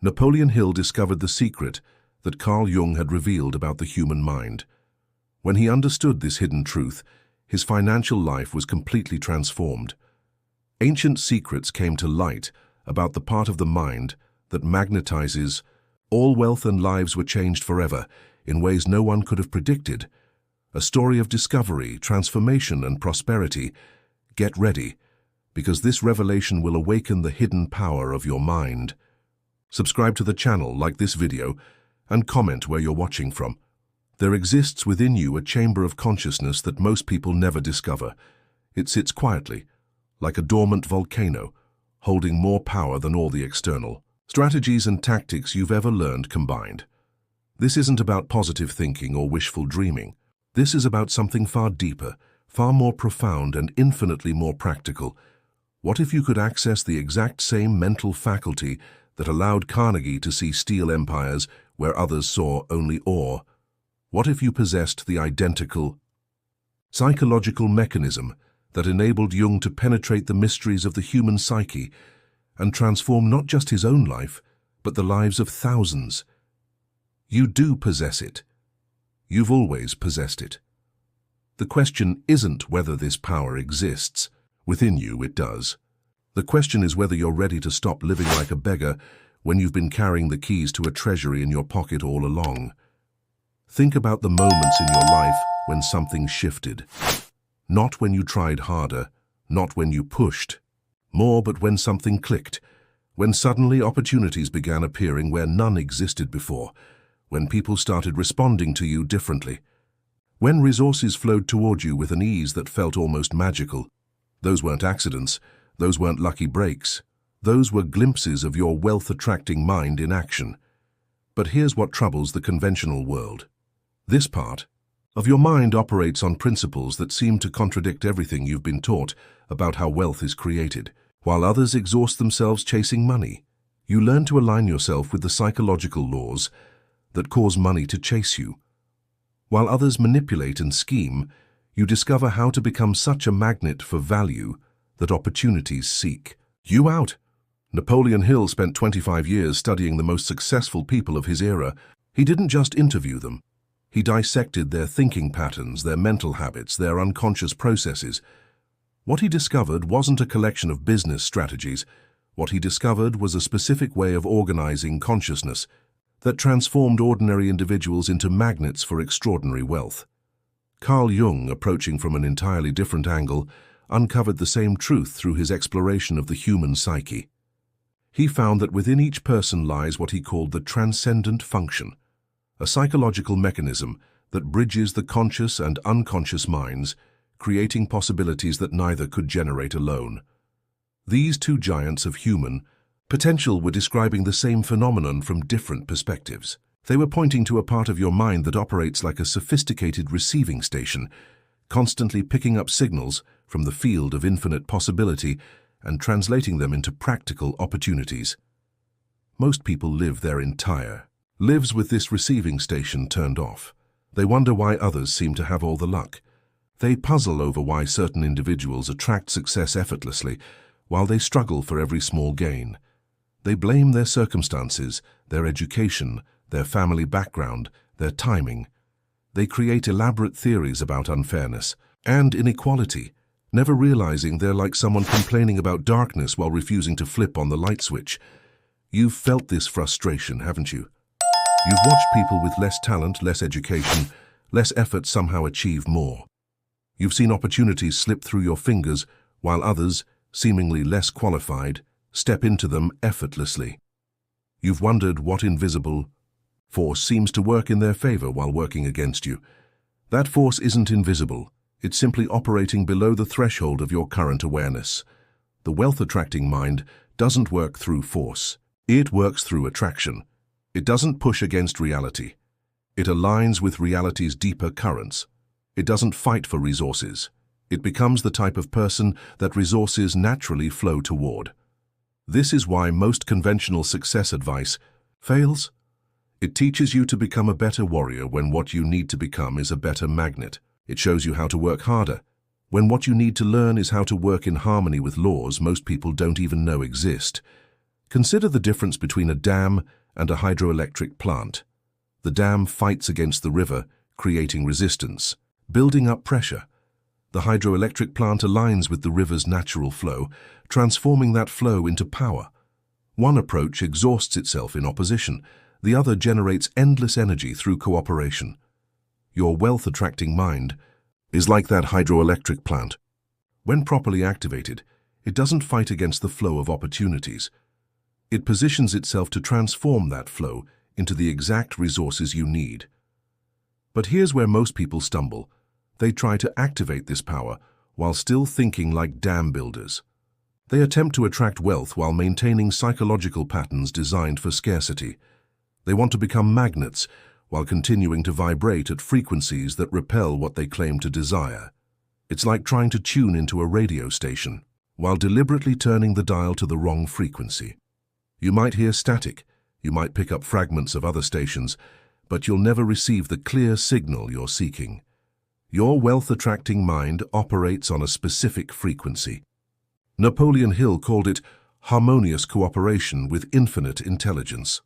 Napoleon Hill discovered the secret that Carl Jung had revealed about the human mind. When he understood this hidden truth, his financial life was completely transformed. Ancient secrets came to light about the part of the mind that magnetizes. All wealth and lives were changed forever in ways no one could have predicted. A story of discovery, transformation, and prosperity. Get ready, because this revelation will awaken the hidden power of your mind. Subscribe to the channel, like this video, and comment where you're watching from. There exists within you a chamber of consciousness that most people never discover. It sits quietly, like a dormant volcano, holding more power than all the external strategies and tactics you've ever learned combined. This isn't about positive thinking or wishful dreaming. This is about something far deeper, far more profound, and infinitely more practical. What if you could access the exact same mental faculty that allowed Carnegie to see steel empires where others saw only ore? What if you possessed the identical psychological mechanism that enabled Jung to penetrate the mysteries of the human psyche and transform not just his own life, but the lives of thousands? You do possess it. You've always possessed it. The question isn't whether this power exists. Within you, it does. The question is whether you're ready to stop living like a beggar when you've been carrying the keys to a treasury in your pocket all along. Think about the moments in your life when something shifted. Not when you tried harder, not when you pushed more, but when something clicked, when suddenly opportunities began appearing where none existed before, when people started responding to you differently, when resources flowed toward you with an ease that felt almost magical. Those weren't accidents, those weren't lucky breaks, those were glimpses of your wealth-attracting mind in action. But here's what troubles the conventional world. This part of your mind operates on principles that seem to contradict everything you've been taught about how wealth is created. While others exhaust themselves chasing money, you learn to align yourself with the psychological laws that cause money to chase you. While others manipulate and scheme, you discover how to become such a magnet for value that opportunities seek you out. Napoleon Hill spent 25 years studying the most successful people of his era. He didn't just interview them. He dissected their thinking patterns, their mental habits, their unconscious processes. What he discovered wasn't a collection of business strategies. What he discovered was a specific way of organizing consciousness that transformed ordinary individuals into magnets for extraordinary wealth. Carl Jung, approaching from an entirely different angle, uncovered the same truth through his exploration of the human psyche. He found that within each person lies what he called the transcendent function, a psychological mechanism that bridges the conscious and unconscious minds, creating possibilities that neither could generate alone. These two giants of human potential were describing the same phenomenon from different perspectives. They were pointing to a part of your mind that operates like a sophisticated receiving station, constantly picking up signals from the field of infinite possibility and translating them into practical opportunities. Most people live their entire lives with this receiving station turned off. They wonder why others seem to have all the luck. They puzzle over why certain individuals attract success effortlessly, while they struggle for every small gain. They blame their circumstances, their education, their family background, their timing. They create elaborate theories about unfairness and inequality, never realizing they're like someone complaining about darkness while refusing to flip on the light switch. You've felt this frustration, haven't you? You've watched people with less talent, less education, less effort somehow achieve more. You've seen opportunities slip through your fingers, while others, seemingly less qualified, step into them effortlessly. You've wondered what invisible force seems to work in their favor while working against you. That force isn't invisible. It's simply operating below the threshold of your current awareness. The wealth-attracting mind doesn't work through force. It works through attraction. It doesn't push against reality. It aligns with reality's deeper currents. It doesn't fight for resources. It becomes the type of person that resources naturally flow toward. This is why most conventional success advice fails. It teaches you to become a better warrior when what you need to become is a better magnet. It shows you how to work harder, when what you need to learn is how to work in harmony with laws most people don't even know exist. Consider the difference between a dam and a hydroelectric plant. The dam fights against the river, creating resistance, building up pressure. The hydroelectric plant aligns with the river's natural flow, transforming that flow into power. One approach exhausts itself in opposition, the other generates endless energy through cooperation. Your wealth-attracting mind is like that hydroelectric plant. When properly activated, it doesn't fight against the flow of opportunities. It positions itself to transform that flow into the exact resources you need. But here's where most people stumble. They try to activate this power while still thinking like dam builders. They attempt to attract wealth while maintaining psychological patterns designed for scarcity. They want to become magnets while continuing to vibrate at frequencies that repel what they claim to desire. It's like trying to tune into a radio station while deliberately turning the dial to the wrong frequency. You might hear static, you might pick up fragments of other stations, but you'll never receive the clear signal you're seeking. Your wealth-attracting mind operates on a specific frequency. Napoleon Hill called it harmonious cooperation with infinite intelligence.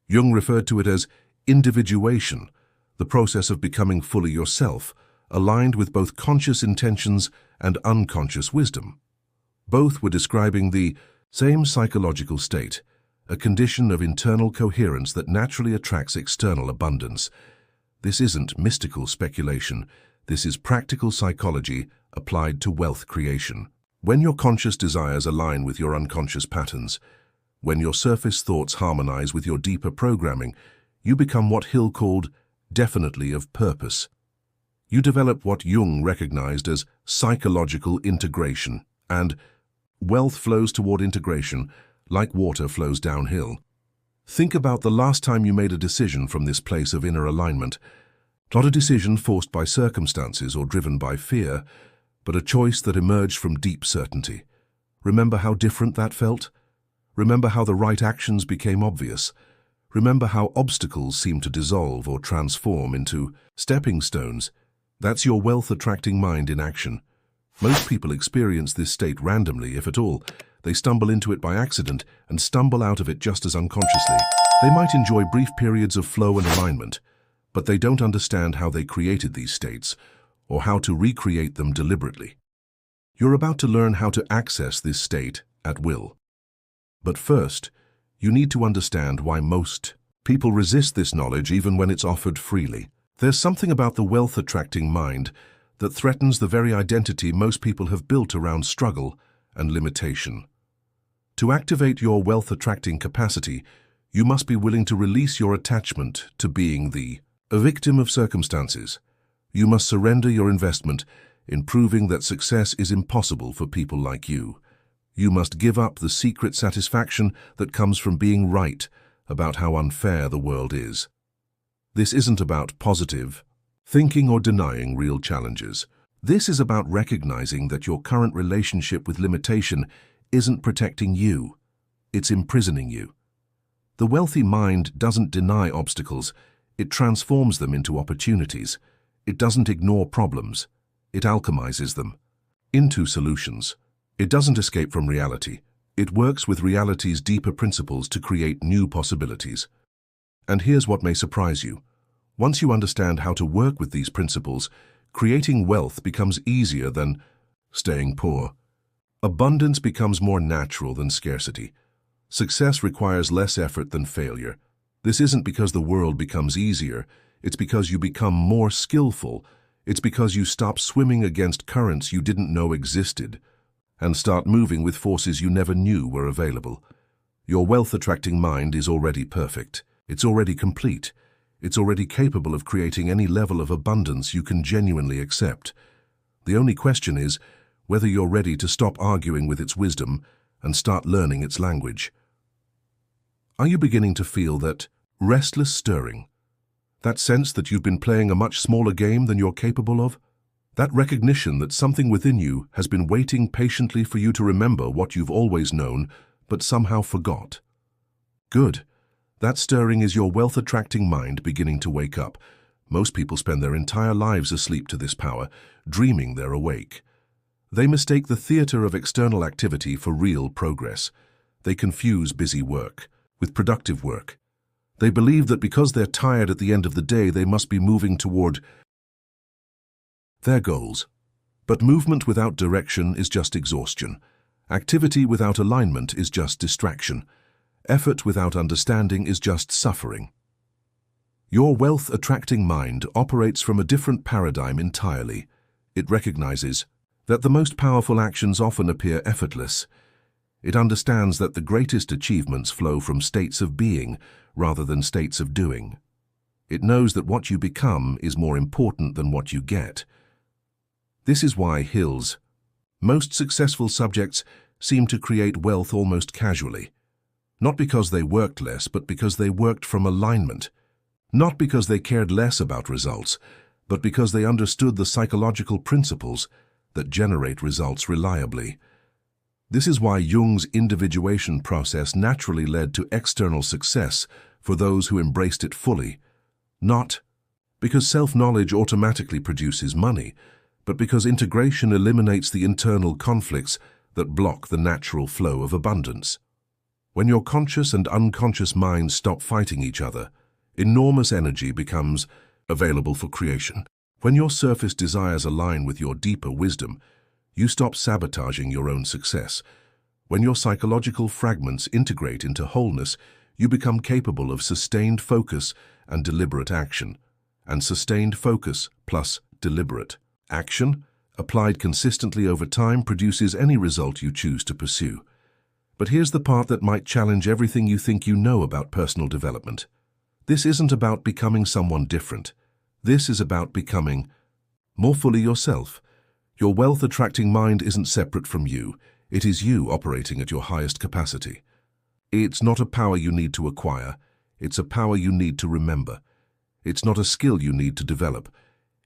Jung referred to it as individuation, the process of becoming fully yourself, aligned with both conscious intentions and unconscious wisdom. Both were describing the same psychological state, a condition of internal coherence that naturally attracts external abundance. This isn't mystical speculation. This is practical psychology applied to wealth creation. When your conscious desires align with your unconscious patterns, when your surface thoughts harmonize with your deeper programming, you become what Hill called definitely of purpose. You develop what Jung recognized as psychological integration, and wealth flows toward integration like water flows downhill. Think about the last time you made a decision from this place of inner alignment. Not a decision forced by circumstances or driven by fear, but a choice that emerged from deep certainty. Remember how different that felt? Remember how the right actions became obvious? Remember how obstacles seemed to dissolve or transform into stepping stones? That's your wealth-attracting mind in action. Most people experience this state randomly, if at all. They stumble into it by accident and stumble out of it just as unconsciously. They might enjoy brief periods of flow and alignment, but they don't understand how they created these states or how to recreate them deliberately. You're about to learn how to access this state at will. But first, you need to understand why most people resist this knowledge even when it's offered freely. There's something about the wealth-attracting mind that threatens the very identity most people have built around struggle and limitation. To activate your wealth-attracting capacity, you must be willing to release your attachment to being a victim of circumstances. You must surrender your investment in proving that success is impossible for people like you. You must give up the secret satisfaction that comes from being right about how unfair the world is. This isn't about positive thinking or denying real challenges. This is about recognizing that your current relationship with limitation isn't protecting you, it's imprisoning you. The wealthy mind doesn't deny obstacles, it transforms them into opportunities. It doesn't ignore problems, it alchemizes them into solutions. It doesn't escape from reality, it works with reality's deeper principles to create new possibilities. And here's what may surprise you. Once you understand how to work with these principles, creating wealth becomes easier than staying poor. Abundance becomes more natural than scarcity. Success requires less effort than failure. This isn't because the world becomes easier, it's because you become more skillful. It's because you stop swimming against currents you didn't know existed and start moving with forces you never knew were available. Your wealth-attracting mind is already perfect. It's already complete. It's already capable of creating any level of abundance you can genuinely accept. The only question is whether you're ready to stop arguing with its wisdom and start learning its language. Are you beginning to feel that restless stirring? That sense that you've been playing a much smaller game than you're capable of? That recognition that something within you has been waiting patiently for you to remember what you've always known but somehow forgot? Good. That stirring is your wealth-attracting mind beginning to wake up. Most people spend their entire lives asleep to this power, dreaming they're awake. They mistake the theater of external activity for real progress. They confuse busy work with productive work. They believe that because they're tired at the end of the day, they must be moving toward their goals. But movement without direction is just exhaustion. Activity without alignment is just distraction. Effort without understanding is just suffering. Your wealth-attracting mind operates from a different paradigm entirely. It recognizes that the most powerful actions often appear effortless. It understands that the greatest achievements flow from states of being rather than states of doing. It knows that what you become is more important than what you get. This is why most successful subjects seem to create wealth almost casually. Not because they worked less, but because they worked from alignment. Not because they cared less about results, but because they understood the psychological principles that generate results reliably. This is why Jung's individuation process naturally led to external success for those who embraced it fully. Not because self-knowledge automatically produces money, but because integration eliminates the internal conflicts that block the natural flow of abundance. When your conscious and unconscious minds stop fighting each other, enormous energy becomes available for creation. When your surface desires align with your deeper wisdom, you stop sabotaging your own success. When your psychological fragments integrate into wholeness, you become capable of sustained focus and deliberate action. And sustained focus plus deliberate action, applied consistently over time, produces any result you choose to pursue. But here's the part that might challenge everything you think you know about personal development. This isn't about becoming someone different. This is about becoming more fully yourself. Your wealth-attracting mind isn't separate from you. It is you operating at your highest capacity. It's not a power you need to acquire. It's a power you need to remember. It's not a skill you need to develop.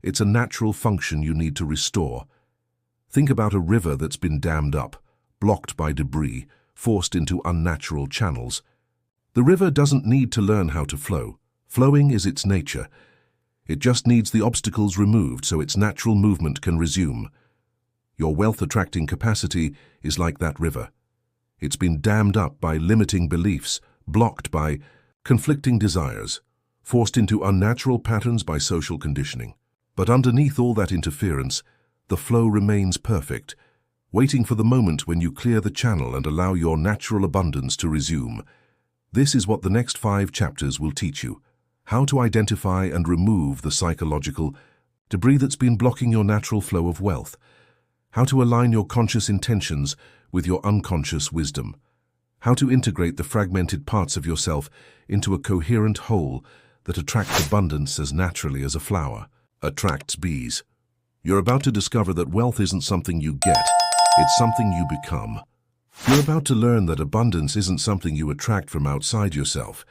It's a natural function you need to restore. Think about a river that's been dammed up, blocked by debris, forced into unnatural channels. The river doesn't need to learn how to flow. Flowing is its nature. It just needs the obstacles removed so its natural movement can resume. Your wealth-attracting capacity is like that river. It's been dammed up by limiting beliefs, blocked by conflicting desires, forced into unnatural patterns by social conditioning. But underneath all that interference, the flow remains perfect, waiting for the moment when you clear the channel and allow your natural abundance to resume. This is what the next 5 chapters will teach you: how to identify and remove the psychological debris that's been blocking your natural flow of wealth, how to align your conscious intentions with your unconscious wisdom, how to integrate the fragmented parts of yourself into a coherent whole that attracts abundance as naturally as a flower attracts bees. You're about to discover that wealth isn't something you get, it's something you become. You're about to learn that abundance isn't something you attract from outside yourself.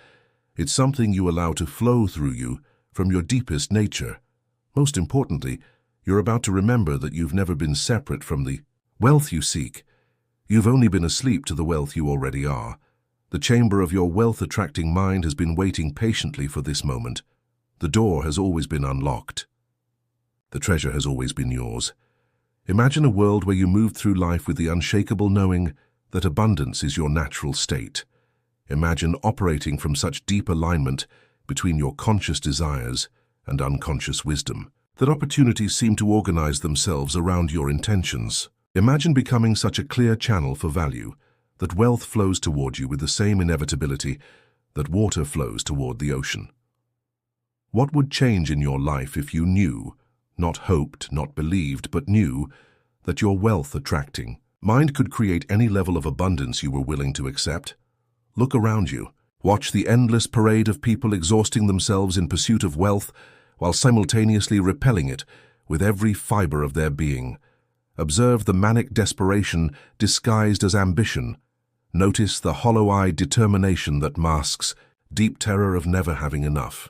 It's something you allow to flow through you from your deepest nature. Most importantly, you're about to remember that you've never been separate from the wealth you seek. You've only been asleep to the wealth you already are. The chamber of your wealth-attracting mind has been waiting patiently for this moment. The door has always been unlocked. The treasure has always been yours. Imagine a world where you move through life with the unshakable knowing that abundance is your natural state. Imagine operating from such deep alignment between your conscious desires and unconscious wisdom, that opportunities seem to organize themselves around your intentions. Imagine becoming such a clear channel for value that wealth flows toward you with the same inevitability that water flows toward the ocean. What would change in your life if you knew, not hoped, not believed, but knew that your wealth-attracting mind could create any level of abundance you were willing to accept? Look around you. Watch the endless parade of people exhausting themselves in pursuit of wealth while simultaneously repelling it with every fiber of their being. Observe the manic desperation disguised as ambition. Notice the hollow-eyed determination that masks deep terror of never having enough.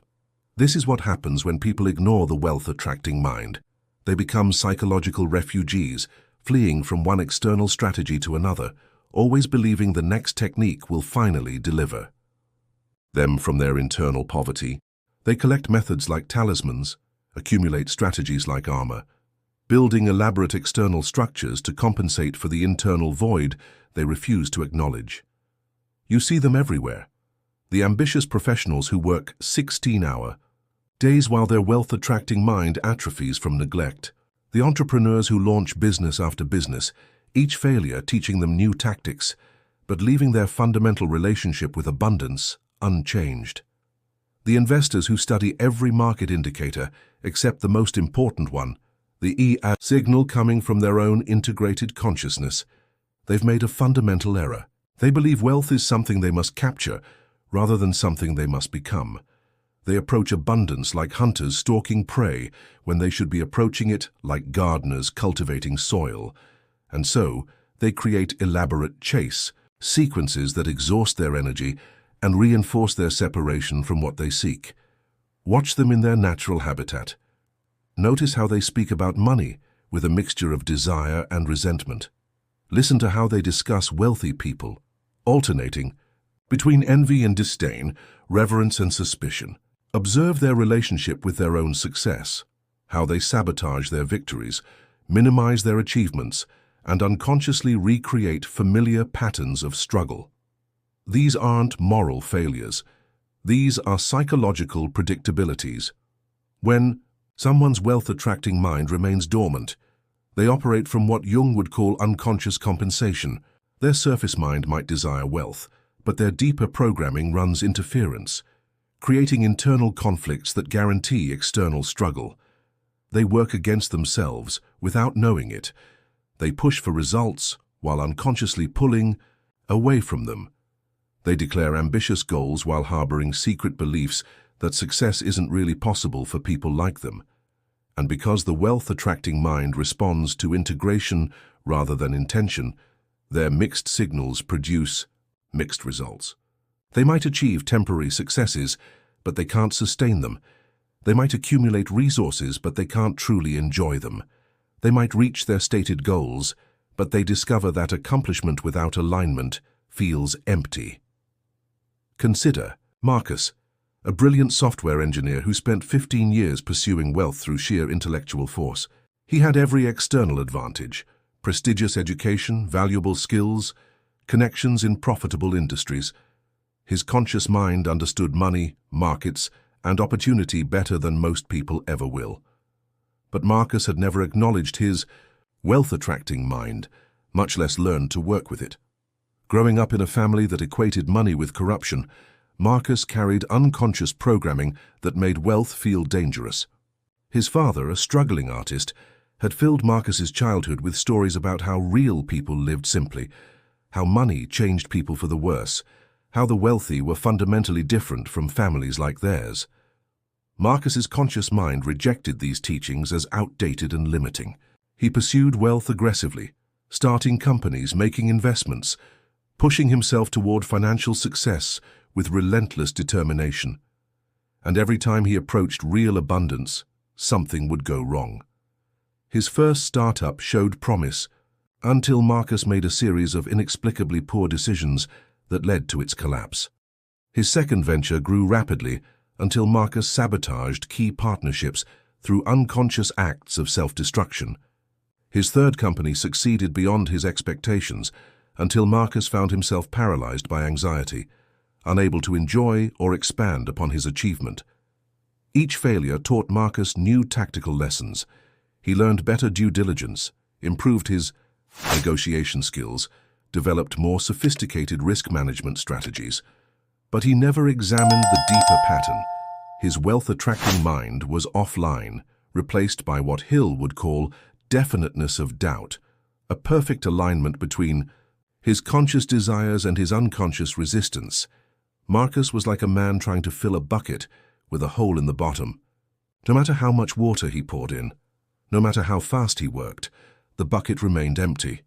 This is what happens when people ignore the wealth-attracting mind. They become psychological refugees, fleeing from one external strategy to another, always believing the next technique will finally deliver them from their internal poverty. They collect methods like talismans, accumulate strategies like armor, building elaborate external structures to compensate for the internal void they refuse to acknowledge. You see them everywhere. The ambitious professionals who work 16-hour days while their wealth-attracting mind atrophies from neglect. The entrepreneurs who launch business after business, each failure teaching them new tactics, but leaving their fundamental relationship with abundance unchanged. The investors who study every market indicator except the most important one, the EA signal coming from their own integrated consciousness. They've made a fundamental error. They believe wealth is something they must capture rather than something they must become. They approach abundance like hunters stalking prey when they should be approaching it like gardeners cultivating soil. And so, they create elaborate chase sequences that exhaust their energy and reinforce their separation from what they seek. Watch them in their natural habitat. Notice how they speak about money with a mixture of desire and resentment. Listen to how they discuss wealthy people, alternating between envy and disdain, reverence and suspicion. Observe their relationship with their own success, how they sabotage their victories, minimize their achievements, and unconsciously recreate familiar patterns of struggle. These aren't moral failures. These are psychological predictabilities. When someone's wealth-attracting mind remains dormant, they operate from what Jung would call unconscious compensation. Their surface mind might desire wealth, but their deeper programming runs interference, creating internal conflicts that guarantee external struggle. They work against themselves without knowing it. They push for results while unconsciously pulling away from them. They declare ambitious goals while harboring secret beliefs that success isn't really possible for people like them. And because the wealth-attracting mind responds to integration rather than intention, their mixed signals produce mixed results. They might achieve temporary successes, but they can't sustain them. They might accumulate resources, but they can't truly enjoy them. They might reach their stated goals, but they discover that accomplishment without alignment feels empty. Consider Marcus, a brilliant software engineer who spent 15 years pursuing wealth through sheer intellectual force. He had every external advantage: prestigious education, valuable skills, connections in profitable industries. His conscious mind understood money, markets, and opportunity better than most people ever will. But Marcus had never acknowledged his wealth-attracting mind, much less learned to work with it. Growing up in a family that equated money with corruption, Marcus carried unconscious programming that made wealth feel dangerous. His father, a struggling artist, had filled Marcus's childhood with stories about how real people lived simply, how money changed people for the worse, how the wealthy were fundamentally different from families like theirs. Marcus's conscious mind rejected these teachings as outdated and limiting. He pursued wealth aggressively, starting companies, making investments, pushing himself toward financial success with relentless determination. And every time he approached real abundance, something would go wrong. His first startup showed promise, until Marcus made a series of inexplicably poor decisions that led to its collapse. His second venture grew rapidly until Marcus sabotaged key partnerships through unconscious acts of self-destruction. His third company succeeded beyond his expectations until Marcus found himself paralyzed by anxiety, unable to enjoy or expand upon his achievement. Each failure taught Marcus new tactical lessons. He learned better due diligence, improved his negotiation skills, developed more sophisticated risk management strategies. But he never examined the deeper pattern. His wealth-attracting mind was offline, replaced by what Hill would call definiteness of doubt, a perfect alignment between his conscious desires and his unconscious resistance. Marcus was like a man trying to fill a bucket with a hole in the bottom. No matter how much water he poured in, no matter how fast he worked, the bucket remained empty.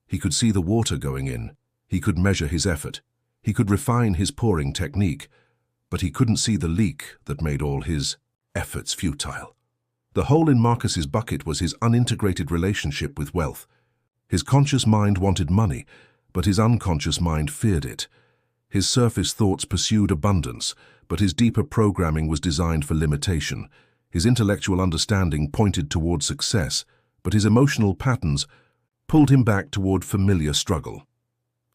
He could see the water going in. He could measure his effort. He could refine his pouring technique, but he couldn't see the leak that made all his efforts futile. The hole in Marcus's bucket was his unintegrated relationship with wealth. His conscious mind wanted money, but his unconscious mind feared it. His surface thoughts pursued abundance, but his deeper programming was designed for limitation. His intellectual understanding pointed toward success, but his emotional patterns pulled him back toward familiar struggle.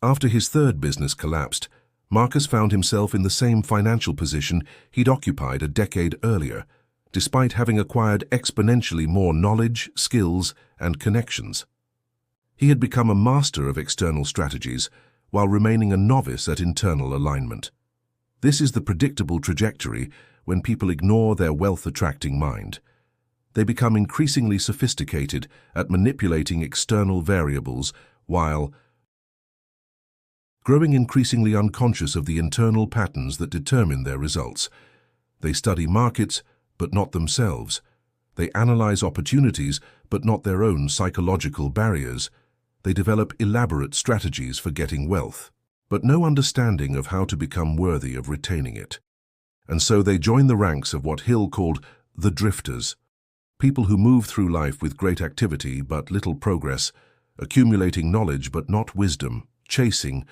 After his third business collapsed, Marcus found himself in the same financial position he'd occupied a decade earlier, despite having acquired exponentially more knowledge, skills, and connections. He had become a master of external strategies while remaining a novice at internal alignment. This is the predictable trajectory when people ignore their wealth-attracting mind. They become increasingly sophisticated at manipulating external variables while growing increasingly unconscious of the internal patterns that determine their results. They study markets, but not themselves. They analyze opportunities, but not their own psychological barriers. They develop elaborate strategies for getting wealth, but no understanding of how to become worthy of retaining it. And so they join the ranks of what Hill called the drifters, people who move through life with great activity but little progress, accumulating knowledge but not wisdom, chasing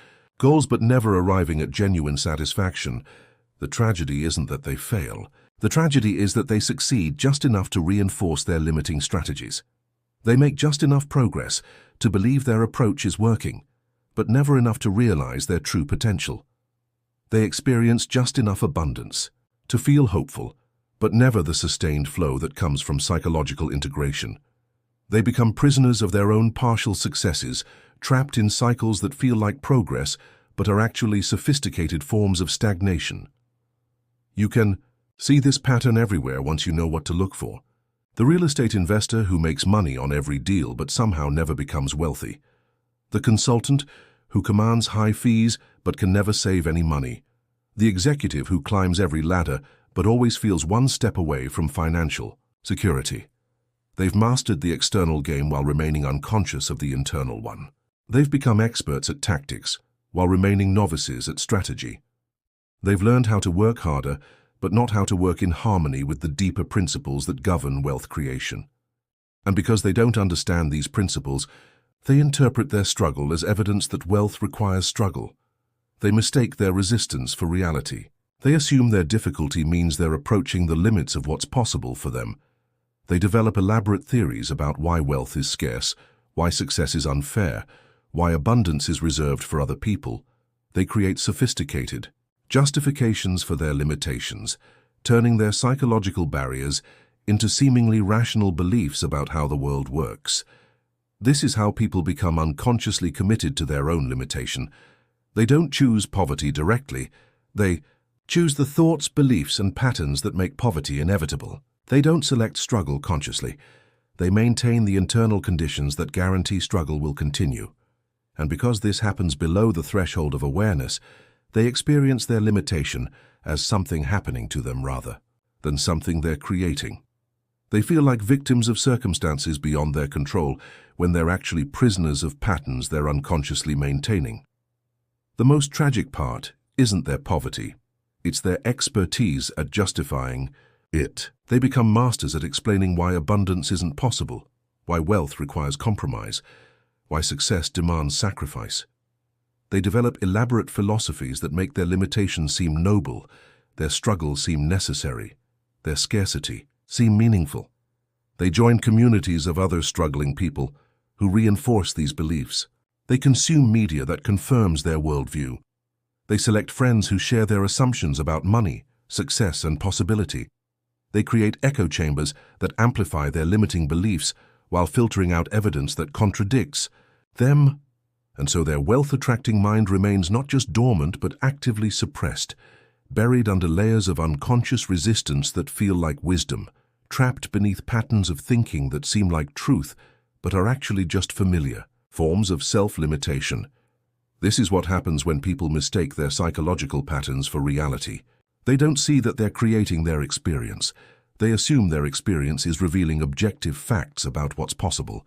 goals but never arriving at genuine satisfaction. The tragedy isn't that they fail. The tragedy is that they succeed just enough to reinforce their limiting strategies. They make just enough progress to believe their approach is working, but never enough to realize their true potential. They experience just enough abundance to feel hopeful, but never the sustained flow that comes from psychological integration. They become prisoners of their own partial successes, trapped in cycles that feel like progress, but are actually sophisticated forms of stagnation. You can see this pattern everywhere once you know what to look for. The real estate investor who makes money on every deal but somehow never becomes wealthy. The consultant who commands high fees but can never save any money. The executive who climbs every ladder but always feels one step away from financial security. They've mastered the external game while remaining unconscious of the internal one. They've become experts at tactics while remaining novices at strategy. They've learned how to work harder, but not how to work in harmony with the deeper principles that govern wealth creation. And because they don't understand these principles, they interpret their struggle as evidence that wealth requires struggle. They mistake their resistance for reality. They assume their difficulty means they're approaching the limits of what's possible for them. They develop elaborate theories about why wealth is scarce, why success is unfair, why abundance is reserved for other people. They create sophisticated justifications for their limitations, turning their psychological barriers into seemingly rational beliefs about how the world works. This is how people become unconsciously committed to their own limitation. They don't choose poverty directly. They choose the thoughts, beliefs, and patterns that make poverty inevitable. They don't select struggle consciously. They maintain the internal conditions that guarantee struggle will continue. And because this happens below the threshold of awareness, they experience their limitation as something happening to them rather than something they're creating. They feel like victims of circumstances beyond their control when they're actually prisoners of patterns they're unconsciously maintaining. The most tragic part isn't their poverty. It's their expertise at justifying it. They become masters at explaining why abundance isn't possible, why wealth requires compromise, why success demands sacrifice. They develop elaborate philosophies that make their limitations seem noble, their struggles seem necessary, their scarcity seem meaningful. They join communities of other struggling people who reinforce these beliefs. They consume media that confirms their worldview. They select friends who share their assumptions about money, success, and possibility. They create echo chambers that amplify their limiting beliefs while filtering out evidence that contradicts them. And so their wealth-attracting mind remains not just dormant but actively suppressed, buried under layers of unconscious resistance that feel like wisdom, trapped beneath patterns of thinking that seem like truth but are actually just familiar forms of self-limitation. This is what happens when people mistake their psychological patterns for reality. They don't see that they're creating their experience. They assume their experience is revealing objective facts about what's possible.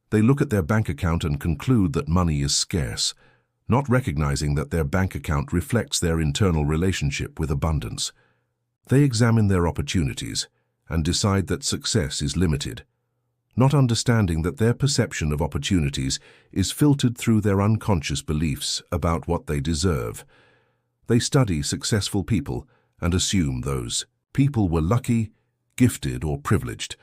They look at their bank account and conclude that money is scarce, not recognizing that their bank account reflects their internal relationship with abundance. They examine their opportunities and decide that success is limited, not understanding that their perception of opportunities is filtered through their unconscious beliefs about what they deserve. They study successful people and assume those people were lucky, gifted, or privileged,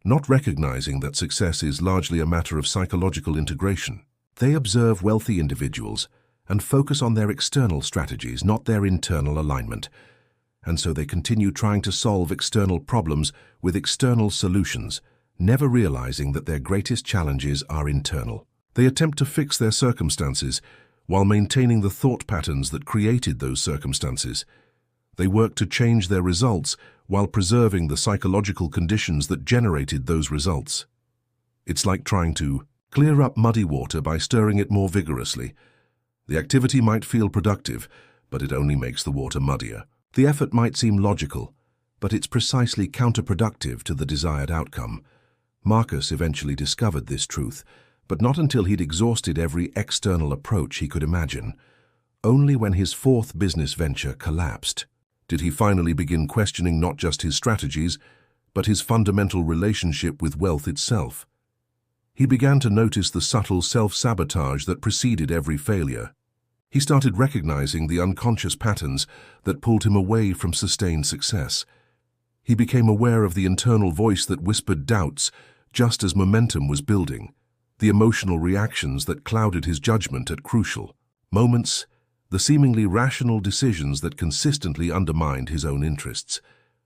not recognizing that success is largely a matter of psychological integration. They observe wealthy individuals and focus on their external strategies, not their internal alignment. And so they continue trying to solve external problems with external solutions, never realizing that their greatest challenges are internal. They attempt to fix their circumstances while maintaining the thought patterns that created those circumstances. They work to change their results while preserving the psychological conditions that generated those results. It's like trying to clear up muddy water by stirring it more vigorously. The activity might feel productive, but it only makes the water muddier. The effort might seem logical, but it's precisely counterproductive to the desired outcome. Marcus eventually discovered this truth, but not until he'd exhausted every external approach he could imagine. Only when his fourth business venture collapsed did he finally begin questioning not just his strategies, but his fundamental relationship with wealth itself. He began to notice the subtle self-sabotage that preceded every failure. He started recognizing the unconscious patterns that pulled him away from sustained success. He became aware of the internal voice that whispered doubts just as momentum was building, the emotional reactions that clouded his judgment at crucial moments, the seemingly rational decisions that consistently undermined his own interests.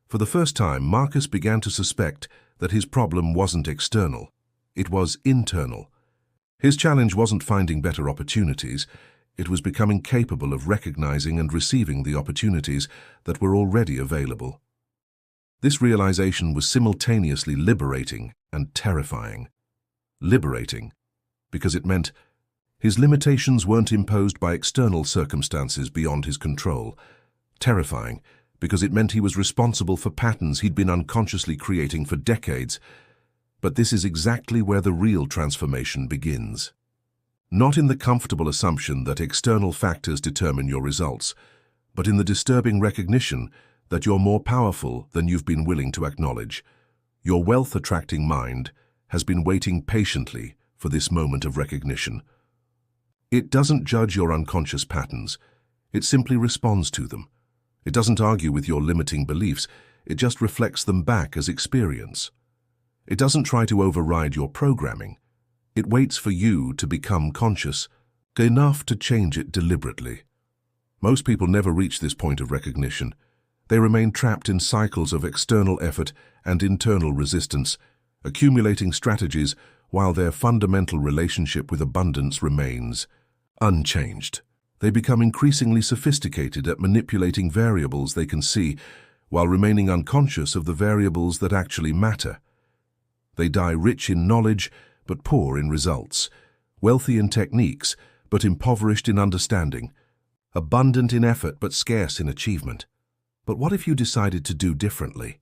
For the first time, Marcus began to suspect that his problem wasn't external. It was internal. His challenge wasn't finding better opportunities. It was becoming capable of recognizing and receiving the opportunities that were already available. This realization was simultaneously liberating and terrifying. Liberating, because it meant his limitations weren't imposed by external circumstances beyond his control. Terrifying, because it meant he was responsible for patterns he'd been unconsciously creating for decades. But this is exactly where the real transformation begins. Not in the comfortable assumption that external factors determine your results, but in the disturbing recognition that you're more powerful than you've been willing to acknowledge. Your wealth-attracting mind has been waiting patiently for this moment of recognition. It doesn't judge your unconscious patterns. It simply responds to them. It doesn't argue with your limiting beliefs. It just reflects them back as experience. It doesn't try to override your programming. It waits for you to become conscious enough to change it deliberately. Most people never reach this point of recognition. They remain trapped in cycles of external effort and internal resistance, accumulating strategies while their fundamental relationship with abundance remains unchanged. They become increasingly sophisticated at manipulating variables they can see while remaining unconscious of the variables that actually matter. They die rich in knowledge but poor in results, wealthy in techniques but impoverished in understanding, abundant in effort but scarce in achievement. But what if you decided to do differently?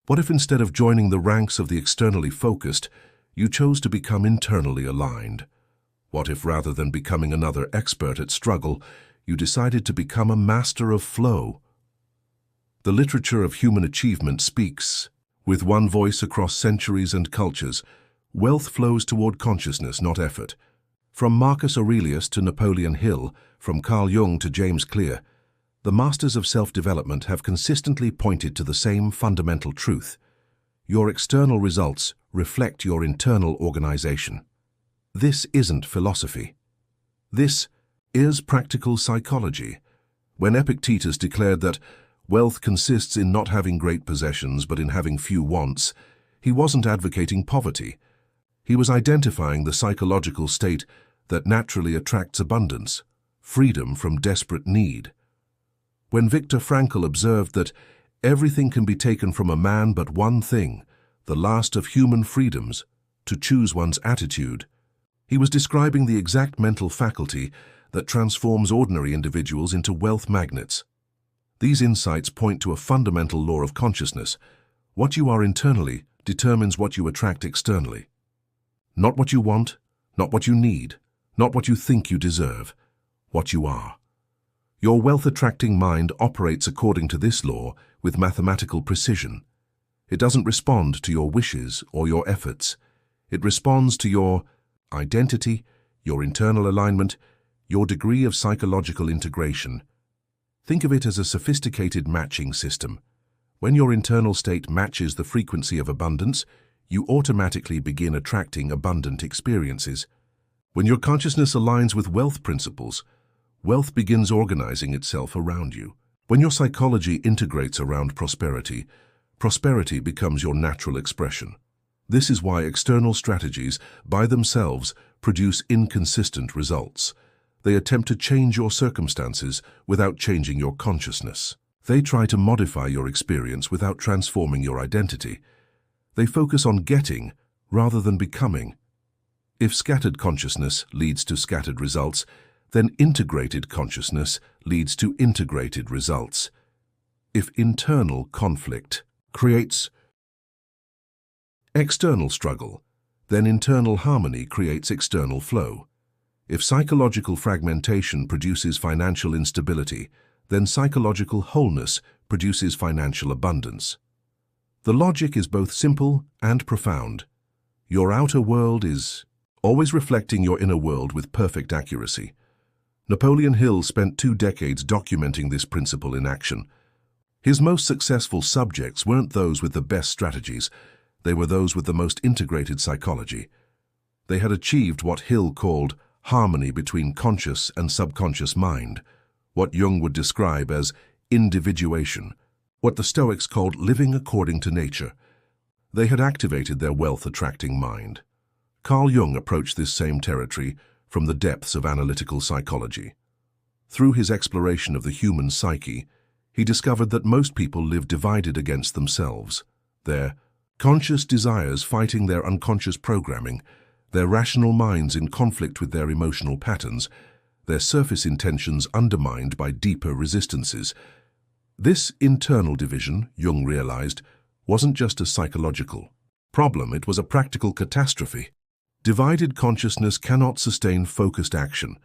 What if instead of joining the ranks of the externally focused, you chose to become internally aligned? What if rather than becoming another expert at struggle, you decided to become a master of flow? The literature of human achievement speaks, with one voice across centuries and cultures. Wealth flows toward consciousness, not effort. From Marcus Aurelius to Napoleon Hill, from Carl Jung to James Clear, the masters of self-development have consistently pointed to the same fundamental truth. Your external results reflect your internal organization. This isn't philosophy. This is practical psychology. When Epictetus declared that wealth consists in not having great possessions but in having few wants, he wasn't advocating poverty. He was identifying the psychological state that naturally attracts abundance, freedom from desperate need. When Viktor Frankl observed that everything can be taken from a man but one thing, the last of human freedoms, to choose one's attitude, he was describing the exact mental faculty that transforms ordinary individuals into wealth magnets. These insights point to a fundamental law of consciousness. What you are internally determines what you attract externally. Not what you want, not what you need, not what you think you deserve, what you are. Your wealth-attracting mind operates according to this law with mathematical precision. It doesn't respond to your wishes or your efforts. It responds to your identity, your internal alignment, your degree of psychological integration. Think of it as a sophisticated matching system. When your internal state matches the frequency of abundance, you automatically begin attracting abundant experiences. When your consciousness aligns with wealth principles, wealth begins organizing itself around you. When your psychology integrates around prosperity, prosperity becomes your natural expression. This is why external strategies, by themselves, produce inconsistent results. They attempt to change your circumstances without changing your consciousness. They try to modify your experience without transforming your identity. They focus on getting rather than becoming. If scattered consciousness leads to scattered results, then integrated consciousness leads to integrated results. If internal conflict creates external struggle, then internal harmony creates external flow. If psychological fragmentation produces financial instability, then psychological wholeness produces financial abundance. The logic is both simple and profound. Your outer world is always reflecting your inner world with perfect accuracy. Napoleon Hill spent 2 decades documenting this principle in action. His most successful subjects weren't those with the best strategies, they were those with the most integrated psychology. They had achieved what Hill called harmony between conscious and subconscious mind, what Jung would describe as individuation, what the Stoics called living according to nature. They had activated their wealth-attracting mind. Carl Jung approached this same territory from the depths of analytical psychology. Through his exploration of the human psyche, he discovered that most people live divided against themselves, their conscious desires fighting their unconscious programming, their rational minds in conflict with their emotional patterns, their surface intentions undermined by deeper resistances. This internal division, Jung realized, wasn't just a psychological problem, it was a practical catastrophe. Divided consciousness cannot sustain focused action.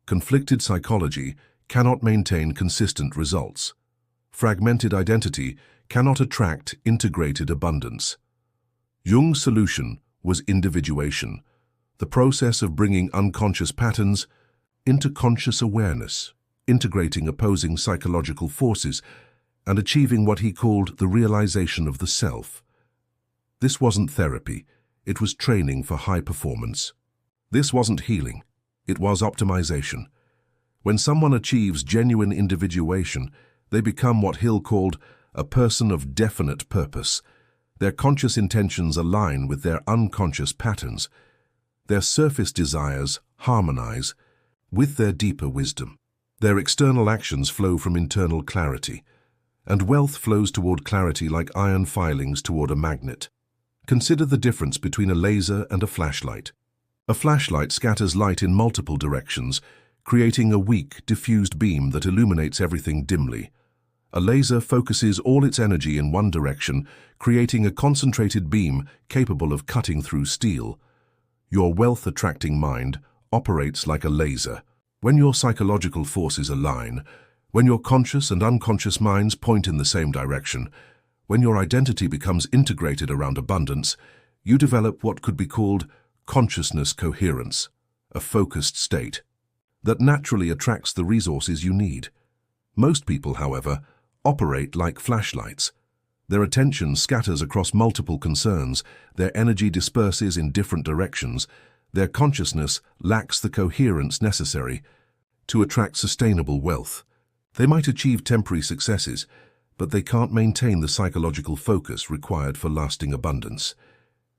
Conflicted psychology cannot maintain consistent results. Fragmented identity cannot attract integrated abundance. Jung's solution was individuation, the process of bringing unconscious patterns into conscious awareness, integrating opposing psychological forces, and achieving what he called the realization of the self. This wasn't therapy, it was training for high performance. This wasn't healing, it was optimization. When someone achieves genuine individuation, they become what Hill called a person of definite purpose. Their conscious intentions align with their unconscious patterns. Their surface desires harmonize with their deeper wisdom. Their external actions flow from internal clarity, and wealth flows toward clarity like iron filings toward a magnet. Consider the difference between a laser and a flashlight. A flashlight scatters light in multiple directions, creating a weak, diffused beam that illuminates everything dimly. A laser focuses all its energy in one direction, creating a concentrated beam capable of cutting through steel. Your wealth-attracting mind operates like a laser. When your psychological forces align, when your conscious and unconscious minds point in the same direction, when your identity becomes integrated around abundance, you develop what could be called consciousness coherence, a focused state that naturally attracts the resources you need. Most people, however, operate like flashlights. Their attention scatters across multiple concerns, their energy disperses in different directions, their consciousness lacks the coherence necessary to attract sustainable wealth. They might achieve temporary successes, but they can't maintain the psychological focus required for lasting abundance.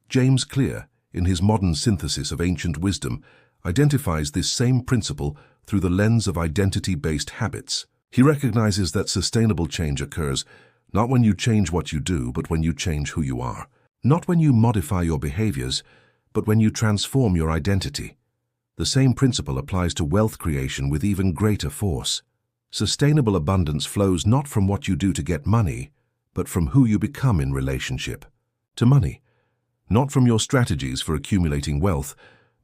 James Clear, in his modern synthesis of ancient wisdom, identifies this same principle through the lens of identity-based habits. He recognizes that sustainable change occurs not when you change what you do, but when you change who you are. Not when you modify your behaviors, but when you transform your identity. The same principle applies to wealth creation with even greater force. Sustainable abundance flows not from what you do to get money, but from who you become in relationship to money. Not from your strategies for accumulating wealth,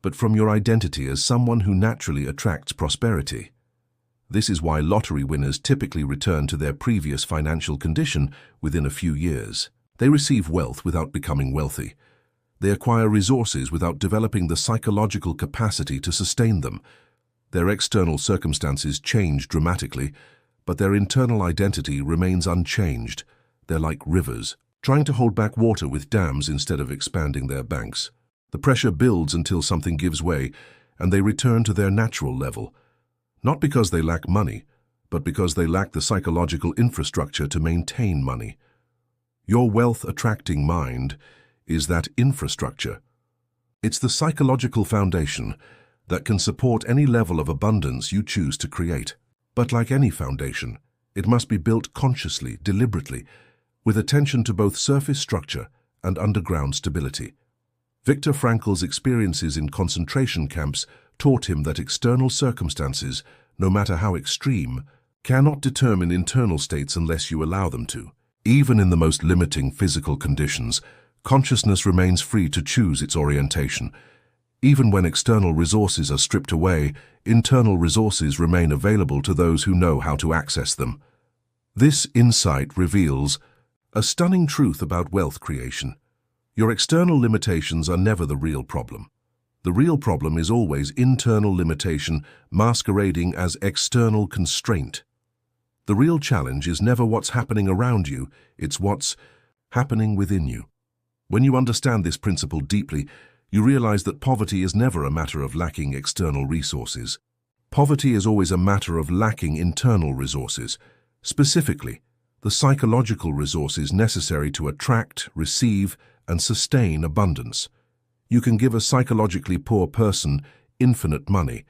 but from your identity as someone who naturally attracts prosperity. This is why lottery winners typically return to their previous financial condition within a few years. They receive wealth without becoming wealthy. They acquire resources without developing the psychological capacity to sustain them. Their external circumstances change dramatically, but their internal identity remains unchanged. They're like rivers, trying to hold back water with dams instead of expanding their banks. The pressure builds until something gives way, and they return to their natural level. not because they lack money, but because they lack the psychological infrastructure to maintain money. Your wealth-attracting mind is that infrastructure. It's the psychological foundation that can support any level of abundance you choose to create. But like any foundation, it must be built consciously, deliberately, with attention to both surface structure and underground stability. Viktor Frankl's experiences in concentration camps taught him that external circumstances, no matter how extreme, cannot determine internal states unless you allow them to. Even in the most limiting physical conditions, consciousness remains free to choose its orientation. Even when external resources are stripped away, internal resources remain available to those who know how to access them. This insight reveals a stunning truth about wealth creation. Your external limitations are never the real problem. The real problem is always internal limitation masquerading as external constraint. The real challenge is never what's happening around you, it's what's happening within you. When you understand this principle deeply, you realize that poverty is never a matter of lacking external resources. Poverty is always a matter of lacking internal resources, specifically the psychological resources necessary to attract, receive, and sustain abundance. You can give a psychologically poor person infinite money,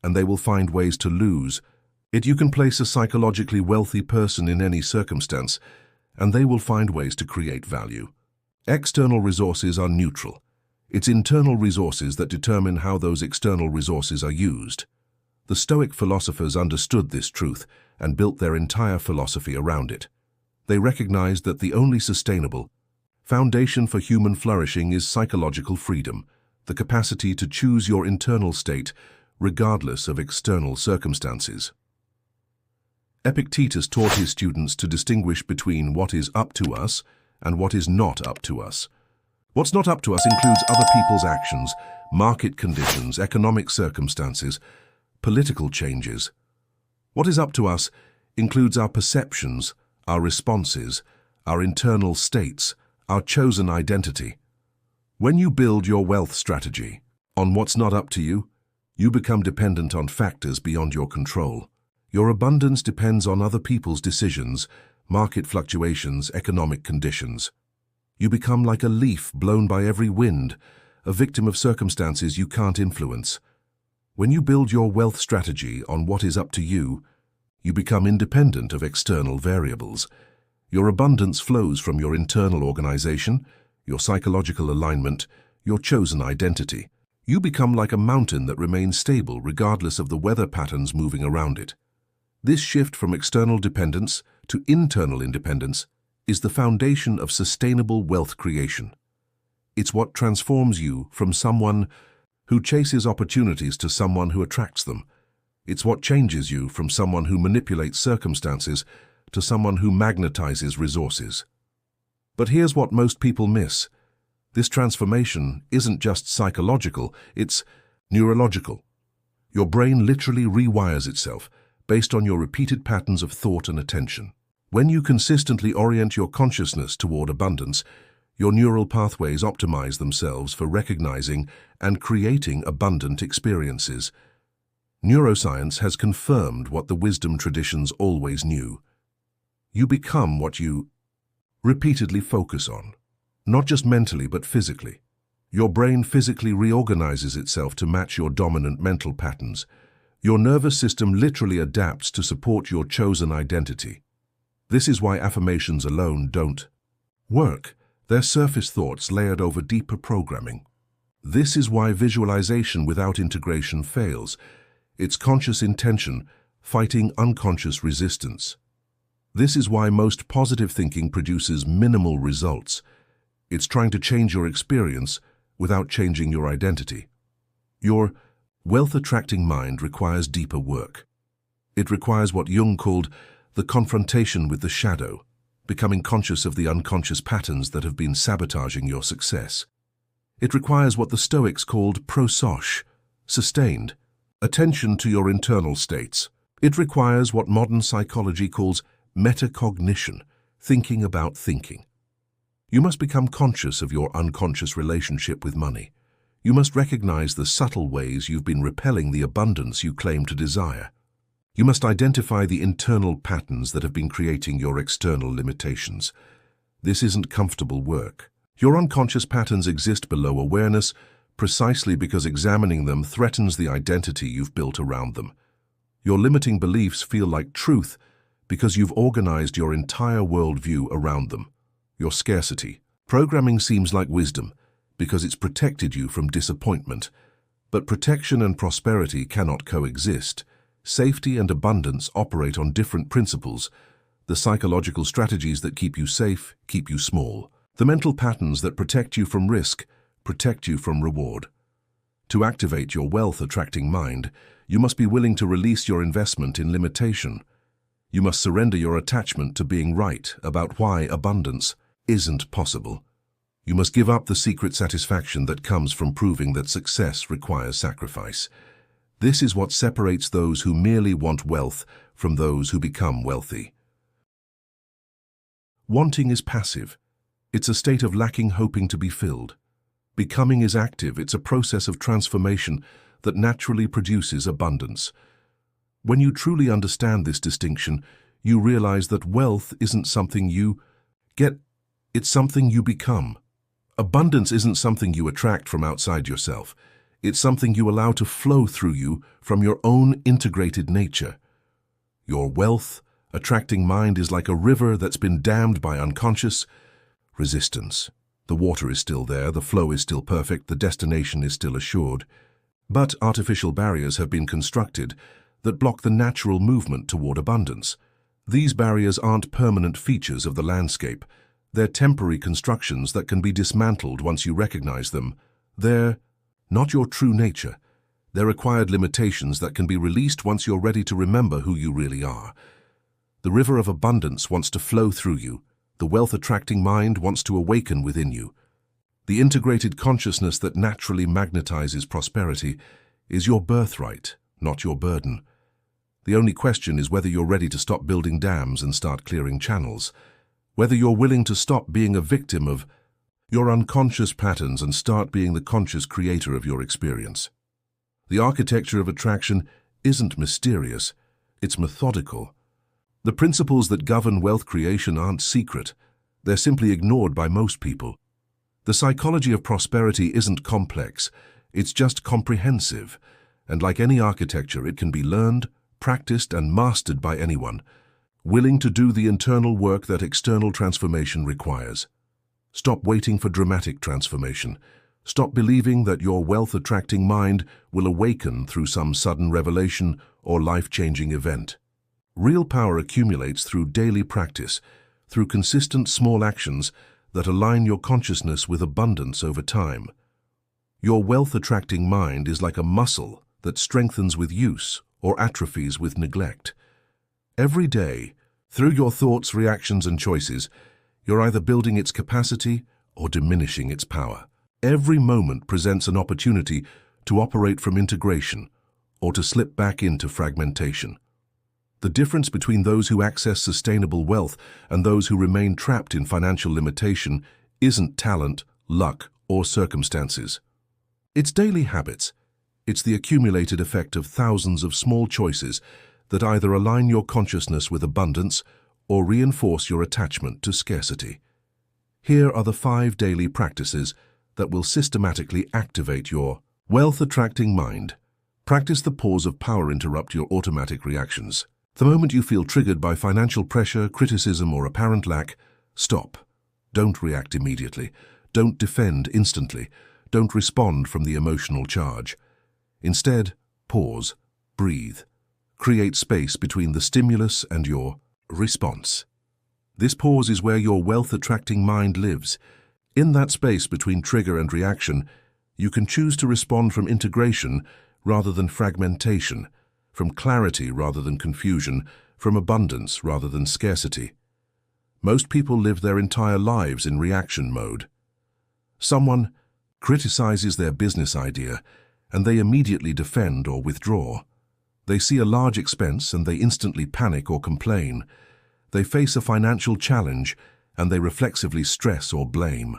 and they will find ways to lose. You can place a psychologically wealthy person in any circumstance, and they will find ways to create value. External resources are neutral. It's internal resources that determine how those external resources are used. The Stoic philosophers understood this truth and built their entire philosophy around it. They recognized that the only sustainable foundation for human flourishing is psychological freedom, the capacity to choose your internal state regardless of external circumstances. Epictetus taught his students to distinguish between what is up to us and what is not up to us. What's not up to us includes other people's actions, market conditions, economic circumstances, political changes. What is up to us includes our perceptions, our responses, our internal states, our chosen identity. When you build your wealth strategy on what's not up to you, you become dependent on factors beyond your control. Your abundance depends on other people's decisions, market fluctuations, economic conditions. You become like a leaf blown by every wind, a victim of circumstances you can't influence. When you build your wealth strategy on what is up to you, you become independent of external variables. Your abundance flows from your internal organization, your psychological alignment, your chosen identity. You become like a mountain that remains stable regardless of the weather patterns moving around it. This shift from external dependence to internal independence is the foundation of sustainable wealth creation. It's what transforms you from someone who chases opportunities to someone who attracts them. It's what changes you from someone who manipulates circumstances to someone who magnetizes resources. But here's what most people miss. This transformation isn't just psychological, it's neurological. Your brain literally rewires itself based on your repeated patterns of thought and attention. When you consistently orient your consciousness toward abundance, your neural pathways optimize themselves for recognizing and creating abundant experiences. Neuroscience has confirmed what the wisdom traditions always knew. You become what you repeatedly focus on, not just mentally but physically. Your brain physically reorganizes itself to match your dominant mental patterns. Your nervous system literally adapts to support your chosen identity. This is why affirmations alone don't work. They're surface thoughts layered over deeper programming. This is why visualization without integration fails. It's conscious intention fighting unconscious resistance. This is why most positive thinking produces minimal results. It's trying to change your experience without changing your identity. Your wealth-attracting mind requires deeper work. It requires what Jung called the confrontation with the shadow, becoming conscious of the unconscious patterns that have been sabotaging your success. It requires what the Stoics called prososh, sustained, attention to your internal states. It requires what modern psychology calls metacognition, thinking about thinking. You must become conscious of your unconscious relationship with money. You must recognize the subtle ways you've been repelling the abundance you claim to desire. You must identify the internal patterns that have been creating your external limitations. This isn't comfortable work. Your unconscious patterns exist below awareness precisely because examining them threatens the identity you've built around them. Your limiting beliefs feel like truth because you've organized your entire worldview around them. Your scarcity. Programming seems like wisdom because it's protected you from disappointment. But protection and prosperity cannot coexist. Safety and abundance operate on different principles. The psychological strategies that keep you safe keep you small. The mental patterns that protect you from risk protect you from reward. To activate your wealth-attracting mind, you must be willing to release your investment in limitation. You must surrender your attachment to being right about why abundance isn't possible. You must give up the secret satisfaction that comes from proving that success requires sacrifice. This is what separates those who merely want wealth from those who become wealthy. Wanting is passive. It's a state of lacking hoping to be filled. Becoming is active. It's a process of transformation that naturally produces abundance. When you truly understand this distinction, you realize that wealth isn't something you get, it's something you become. Abundance isn't something you attract from outside yourself. It's something you allow to flow through you from your own integrated nature. Your wealth-attracting mind is like a river that's been dammed by unconscious resistance. The water is still there, the flow is still perfect, the destination is still assured. But artificial barriers have been constructed that block the natural movement toward abundance. These barriers aren't permanent features of the landscape. They're temporary constructions that can be dismantled once you recognize them. They're not your true nature. They're acquired limitations that can be released once you're ready to remember who you really are. The river of abundance wants to flow through you. The wealth-attracting mind wants to awaken within you. The integrated consciousness that naturally magnetizes prosperity is your birthright, not your burden. The only question is whether you're ready to stop building dams and start clearing channels. Whether you're willing to stop being a victim of your unconscious patterns and start being the conscious creator of your experience. The architecture of attraction isn't mysterious, it's methodical. The principles that govern wealth creation aren't secret, they're simply ignored by most people. The psychology of prosperity isn't complex, it's just comprehensive, and like any architecture, it can be learned, practiced, and mastered by anyone, willing to do the internal work that external transformation requires. Stop waiting for dramatic transformation. Stop believing that your wealth-attracting mind will awaken through some sudden revelation or life-changing event. Real power accumulates through daily practice, through consistent small actions that align your consciousness with abundance over time. Your wealth-attracting mind is like a muscle that strengthens with use or atrophies with neglect. Every day, through your thoughts, reactions, and choices, you're either building its capacity or diminishing its power. Every moment presents an opportunity to operate from integration or to slip back into fragmentation. The difference between those who access sustainable wealth and those who remain trapped in financial limitation isn't talent, luck, or circumstances. It's daily habits. It's the accumulated effect of thousands of small choices that either align your consciousness with abundance or reinforce your attachment to scarcity. Here are the 5 daily practices that will systematically activate your wealth-attracting mind. Practice the pause of power. Interrupt your automatic reactions. The moment you feel triggered by financial pressure, criticism, or apparent lack, stop. Don't react immediately. Don't defend instantly. Don't respond from the emotional charge. Instead, pause, breathe. Create space between the stimulus and your response. This pause is where your wealth-attracting mind lives. In that space between trigger and reaction, you can choose to respond from integration rather than fragmentation, from clarity rather than confusion, from abundance rather than scarcity. Most people live their entire lives in reaction mode. Someone criticizes their business idea, and they immediately defend or withdraw. They see a large expense and they instantly panic or complain. They face a financial challenge and they reflexively stress or blame.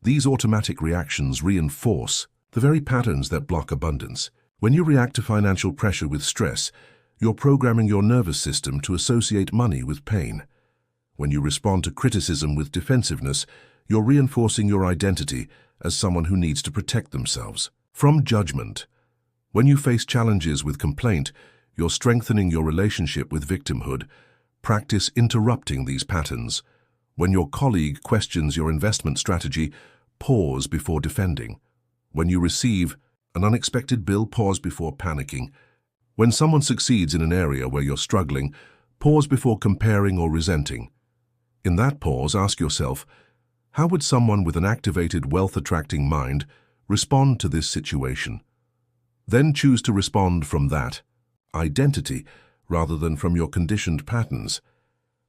These automatic reactions reinforce the very patterns that block abundance. When you react to financial pressure with stress, You're programming your nervous system to associate money with pain. When you respond to criticism with defensiveness, you're reinforcing your identity as someone who needs to protect themselves from judgment. When you face challenges with complaint, you're strengthening your relationship with victimhood. Practice interrupting these patterns. When your colleague questions your investment strategy, pause before defending. When you receive an unexpected bill, pause before panicking. When someone succeeds in an area where you're struggling, pause before comparing or resenting. In that pause, ask yourself, how would someone with an activated, wealth-attracting mind respond to this situation? Then choose to respond from that identity rather than from your conditioned patterns.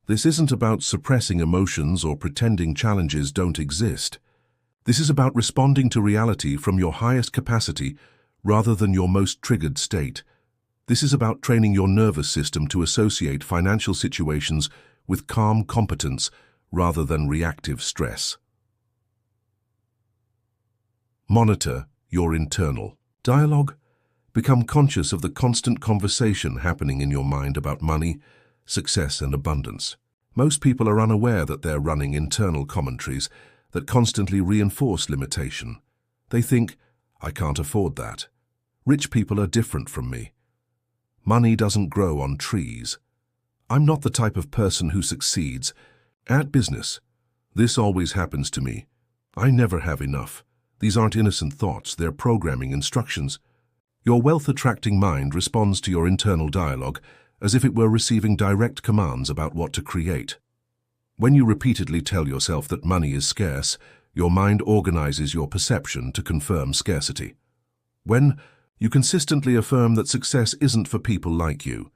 This isn't about suppressing emotions or pretending challenges don't exist. This is about responding to reality from your highest capacity rather than your most triggered state. This is about training your nervous system to associate financial situations with calm competence rather than reactive stress. Monitor your internal dialogue. Become conscious of the constant conversation happening in your mind about money, success, and abundance. Most people are unaware that they're running internal commentaries that constantly reinforce limitation. They think, I can't afford that. Rich people are different from me. Money doesn't grow on trees. I'm not the type of person who succeeds at business. This always happens to me. I never have enough. These aren't innocent thoughts, they're programming instructions. Your wealth-attracting mind responds to your internal dialogue as if it were receiving direct commands about what to create. When you repeatedly tell yourself that money is scarce, your mind organizes your perception to confirm scarcity. When you consistently affirm that success isn't for people like you,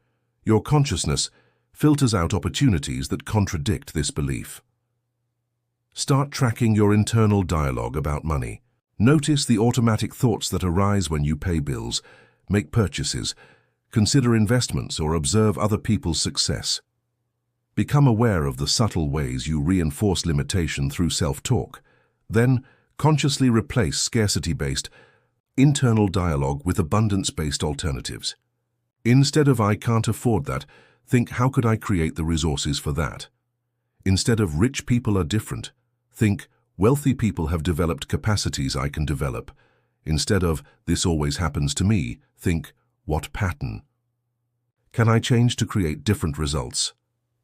your consciousness filters out opportunities that contradict this belief. Start tracking your internal dialogue about money. Notice the automatic thoughts that arise when you pay bills, make purchases, consider investments, or observe other people's success. Become aware of the subtle ways you reinforce limitation through self-talk. Then, consciously replace scarcity-based internal dialogue with abundance-based alternatives. Instead of "I can't afford that," think "How could I create the resources for that?" Instead of "Rich people are different," think "Wealthy people have developed capacities I can develop." Instead of "This always happens to me," think "What pattern can I change to create different results?"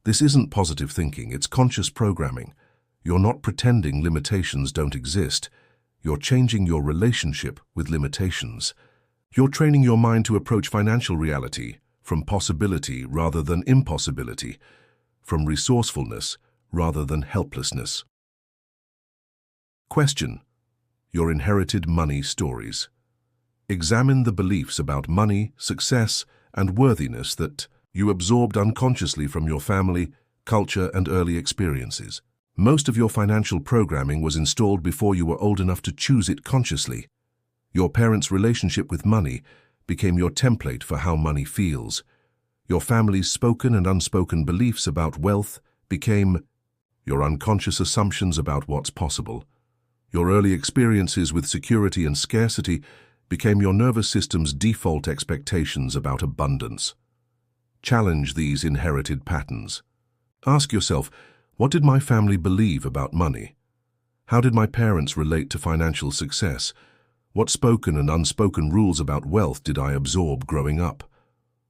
This isn't positive thinking, it's conscious programming. You're not pretending limitations don't exist. You're changing your relationship with limitations. You're training your mind to approach financial reality from possibility rather than impossibility, from resourcefulness rather than helplessness. Question your inherited money stories. Examine the beliefs about money, success, and worthiness that you absorbed unconsciously from your family, culture, and early experiences. Most of your financial programming was installed before you were old enough to choose it consciously. Your parents' relationship with money became your template for how money feels. Your family's spoken and unspoken beliefs about wealth became your unconscious assumptions about what's possible. Your early experiences with security and scarcity became your nervous system's default expectations about abundance. Challenge these inherited patterns. Ask yourself, what did my family believe about money? How did my parents relate to financial success? What spoken and unspoken rules about wealth did I absorb growing up?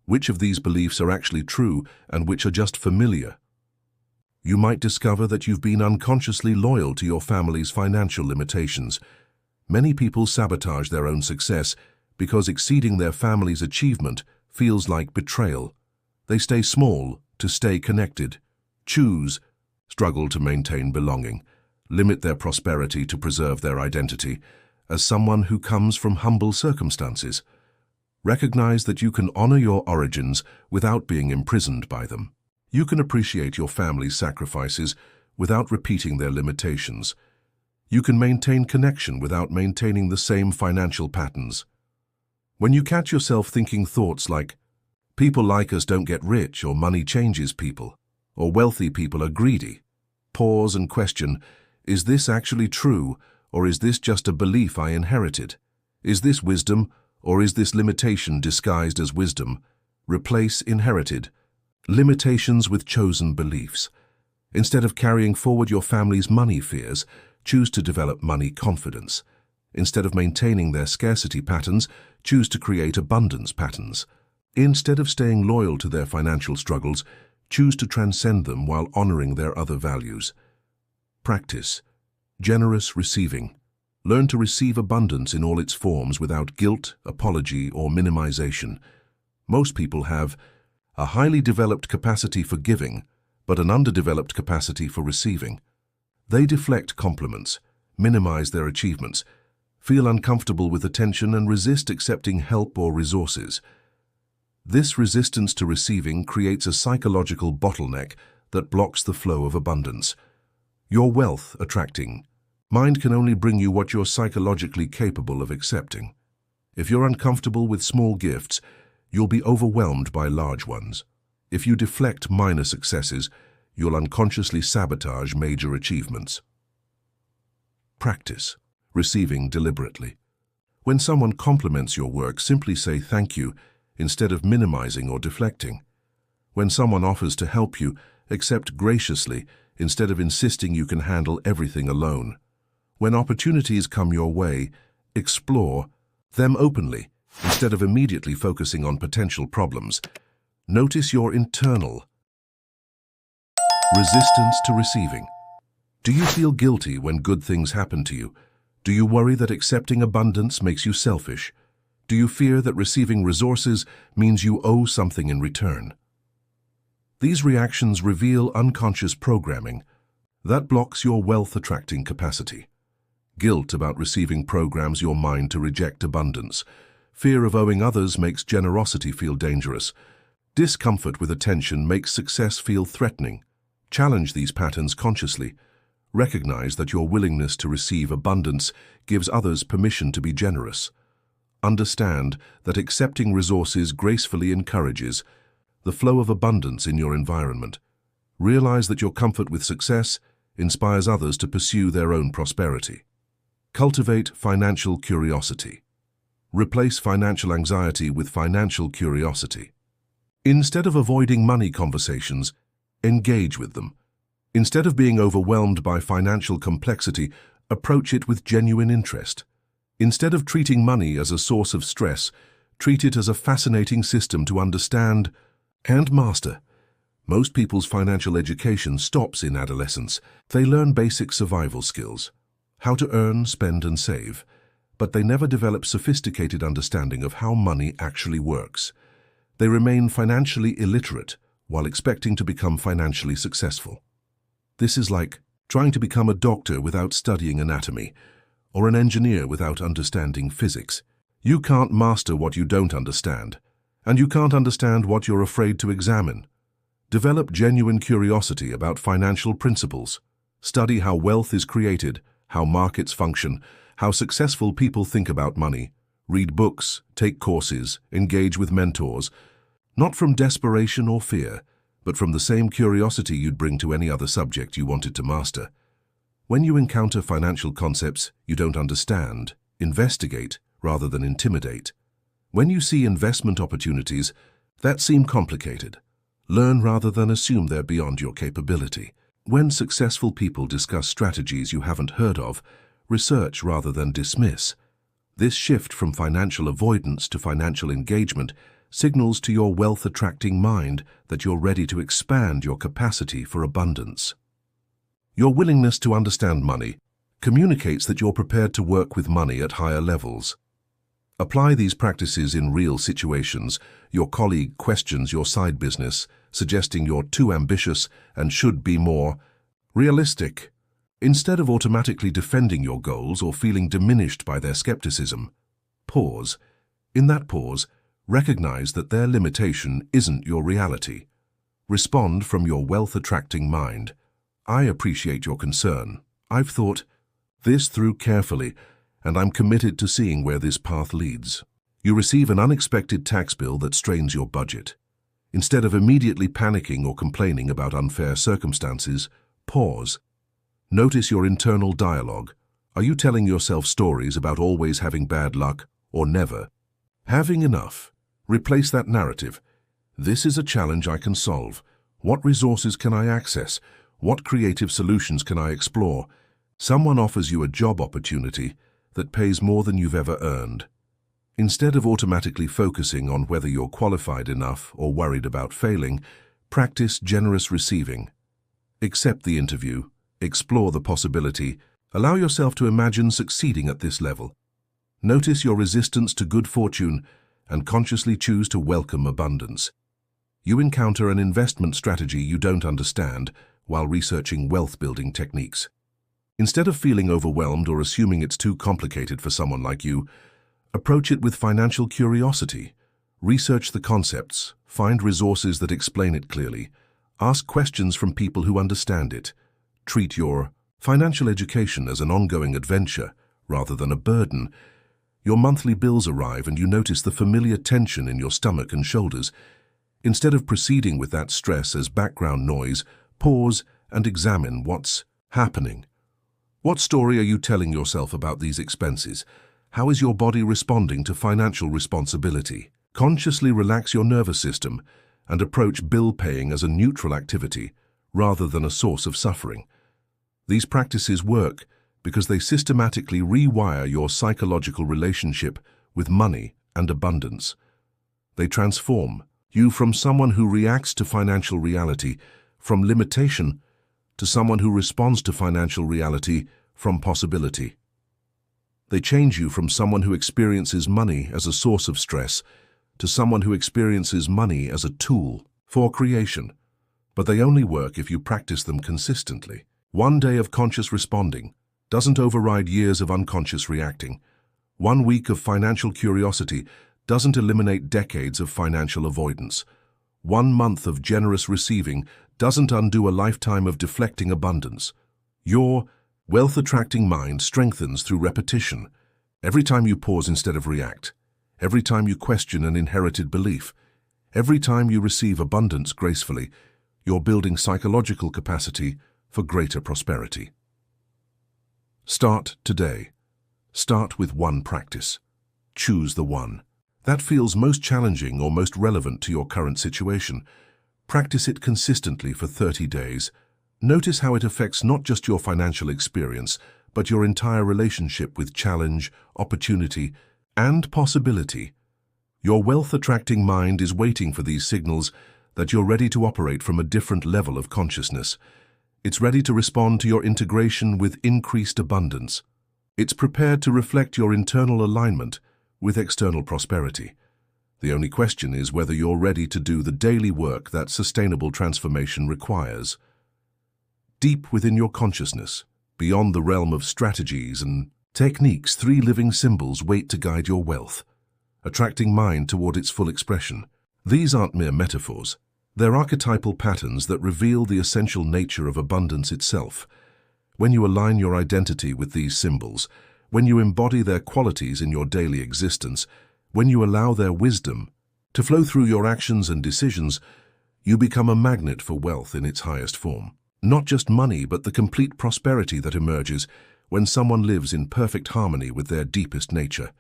Which of these beliefs are actually true and which are just familiar? You might discover that you've been unconsciously loyal to your family's financial limitations. Many people sabotage their own success because exceeding their family's achievement feels like betrayal. They stay small to stay connected, choose, struggle to maintain belonging, limit their prosperity to preserve their identity. As someone who comes from humble circumstances, recognize that you can honor your origins without being imprisoned by them. You can appreciate your family's sacrifices without repeating their limitations. You can maintain connection without maintaining the same financial patterns. When you catch yourself thinking thoughts like, "People like us don't get rich," or "Money changes people," or "Wealthy people are greedy," pause and question, is this actually true, or is this just a belief I inherited? Is this wisdom, or is this limitation disguised as wisdom? Replace inherited limitations with chosen beliefs. Instead of carrying forward your family's money fears, choose to develop money confidence. Instead of maintaining their scarcity patterns, choose to create abundance patterns. Instead of staying loyal to their financial struggles, choose to transcend them while honoring their other values. Practice generous receiving. Learn to receive abundance in all its forms without guilt, apology, or minimization. Most people have a highly developed capacity for giving, but an underdeveloped capacity for receiving. They deflect compliments, minimize their achievements, feel uncomfortable with attention, and resist accepting help or resources. This resistance to receiving creates a psychological bottleneck that blocks the flow of abundance. Your wealth attracting mind can only bring you what you're psychologically capable of accepting. If you're uncomfortable with small gifts, you'll be overwhelmed by large ones. If you deflect minor successes, you'll unconsciously sabotage major achievements. Practice receiving deliberately. When someone compliments your work, simply say thank you instead of minimizing or deflecting. When someone offers to help you, accept graciously instead of insisting you can handle everything alone. When opportunities come your way, explore them openly instead of immediately focusing on potential problems. Notice your internal resistance to receiving. Do you feel guilty when good things happen to you? Do you worry that accepting abundance makes you selfish? Do you fear that receiving resources means you owe something in return? These reactions reveal unconscious programming that blocks your wealth-attracting capacity. Guilt about receiving programs your mind to reject abundance. Fear of owing others makes generosity feel dangerous. Discomfort with attention makes success feel threatening. Challenge these patterns consciously. Recognize that your willingness to receive abundance gives others permission to be generous. Understand that accepting resources gracefully encourages the flow of abundance in your environment. Realize that your comfort with success inspires others to pursue their own prosperity. Cultivate financial curiosity. Replace financial anxiety with financial curiosity. Instead of avoiding money conversations, engage with them. Instead of being overwhelmed by financial complexity, approach it with genuine interest. Instead of treating money as a source of stress, treat it as a fascinating system to understand and master. Most people's financial education stops in adolescence. They learn basic survival skills, how to earn, spend, and save, but they never develop sophisticated understanding of how money actually works. They remain financially illiterate while expecting to become financially successful. This is like trying to become a doctor without studying anatomy, or an engineer without understanding physics. You can't master what you don't understand, and you can't understand what you're afraid to examine. Develop genuine curiosity about financial principles. Study how wealth is created, how markets function, how successful people think about money. Read books, take courses, engage with mentors, not from desperation or fear, but from the same curiosity you'd bring to any other subject you wanted to master. When you encounter financial concepts you don't understand, investigate rather than intimidate. When you see investment opportunities that seem complicated, learn rather than assume they're beyond your capability. When successful people discuss strategies you haven't heard of, research rather than dismiss. This shift from financial avoidance to financial engagement signals to your wealth-attracting mind that you're ready to expand your capacity for abundance. Your willingness to understand money communicates that you're prepared to work with money at higher levels. Apply these practices in real situations. Your colleague questions your side business, suggesting you're too ambitious and should be more realistic. Instead of automatically defending your goals or feeling diminished by their skepticism, pause. In that pause, recognize that their limitation isn't your reality. Respond from your wealth-attracting mind. I appreciate your concern. I've thought this through carefully, and I'm committed to seeing where this path leads. You receive an unexpected tax bill that strains your budget. Instead of immediately panicking or complaining about unfair circumstances, pause. Notice your internal dialogue. Are you telling yourself stories about always having bad luck or never having enough? Replace that narrative. This is a challenge I can solve. What resources can I access? What creative solutions can I explore? Someone offers you a job opportunity that pays more than you've ever earned. Instead of automatically focusing on whether you're qualified enough or worried about failing, practice generous receiving. Accept the interview, explore the possibility, allow yourself to imagine succeeding at this level. Notice your resistance to good fortune and consciously choose to welcome abundance. You encounter an investment strategy you don't understand while researching wealth-building techniques. Instead of feeling overwhelmed or assuming it's too complicated for someone like you, approach it with financial curiosity. Research the concepts, find resources that explain it clearly, ask questions from people who understand it. Treat your financial education as an ongoing adventure rather than a burden. Your monthly bills arrive and you notice the familiar tension in your stomach and shoulders. Instead of proceeding with that stress as background noise, pause and examine what's happening. What story are you telling yourself about these expenses? How is your body responding to financial responsibility? Consciously relax your nervous system and approach bill paying as a neutral activity rather than a source of suffering. These practices work because they systematically rewire your psychological relationship with money and abundance. They transform you from someone who reacts to financial reality from limitation to someone who responds to financial reality from possibility. They change you from someone who experiences money as a source of stress to someone who experiences money as a tool for creation. But they only work if you practice them consistently. One day of conscious responding doesn't override years of unconscious reacting. 1 week of financial curiosity doesn't eliminate decades of financial avoidance. 1 month of generous receiving doesn't undo a lifetime of deflecting abundance. Your wealth-attracting mind strengthens through repetition. Every time you pause instead of react, every time you question an inherited belief, every time you receive abundance gracefully, you're building psychological capacity for greater prosperity. Start today. Start with one practice. Choose the one that feels most challenging or most relevant to your current situation. Practice it consistently for 30 days. Notice how it affects not just your financial experience, but your entire relationship with challenge, opportunity, and possibility. Your wealth-attracting mind is waiting for these signals that you're ready to operate from a different level of consciousness. It's ready to respond to your integration with increased abundance. It's prepared to reflect your internal alignment with external prosperity. The only question is whether you're ready to do the daily work that sustainable transformation requires. Deep within your consciousness, beyond the realm of strategies and techniques, 3 living symbols wait to guide your wealth, attracting mind toward its full expression. These aren't mere metaphors. They're archetypal patterns that reveal the essential nature of abundance itself. When you align your identity with these symbols, when you embody their qualities in your daily existence, when you allow their wisdom to flow through your actions and decisions, you become a magnet for wealth in its highest form. Not just money, but the complete prosperity that emerges when someone lives in perfect harmony with their deepest nature.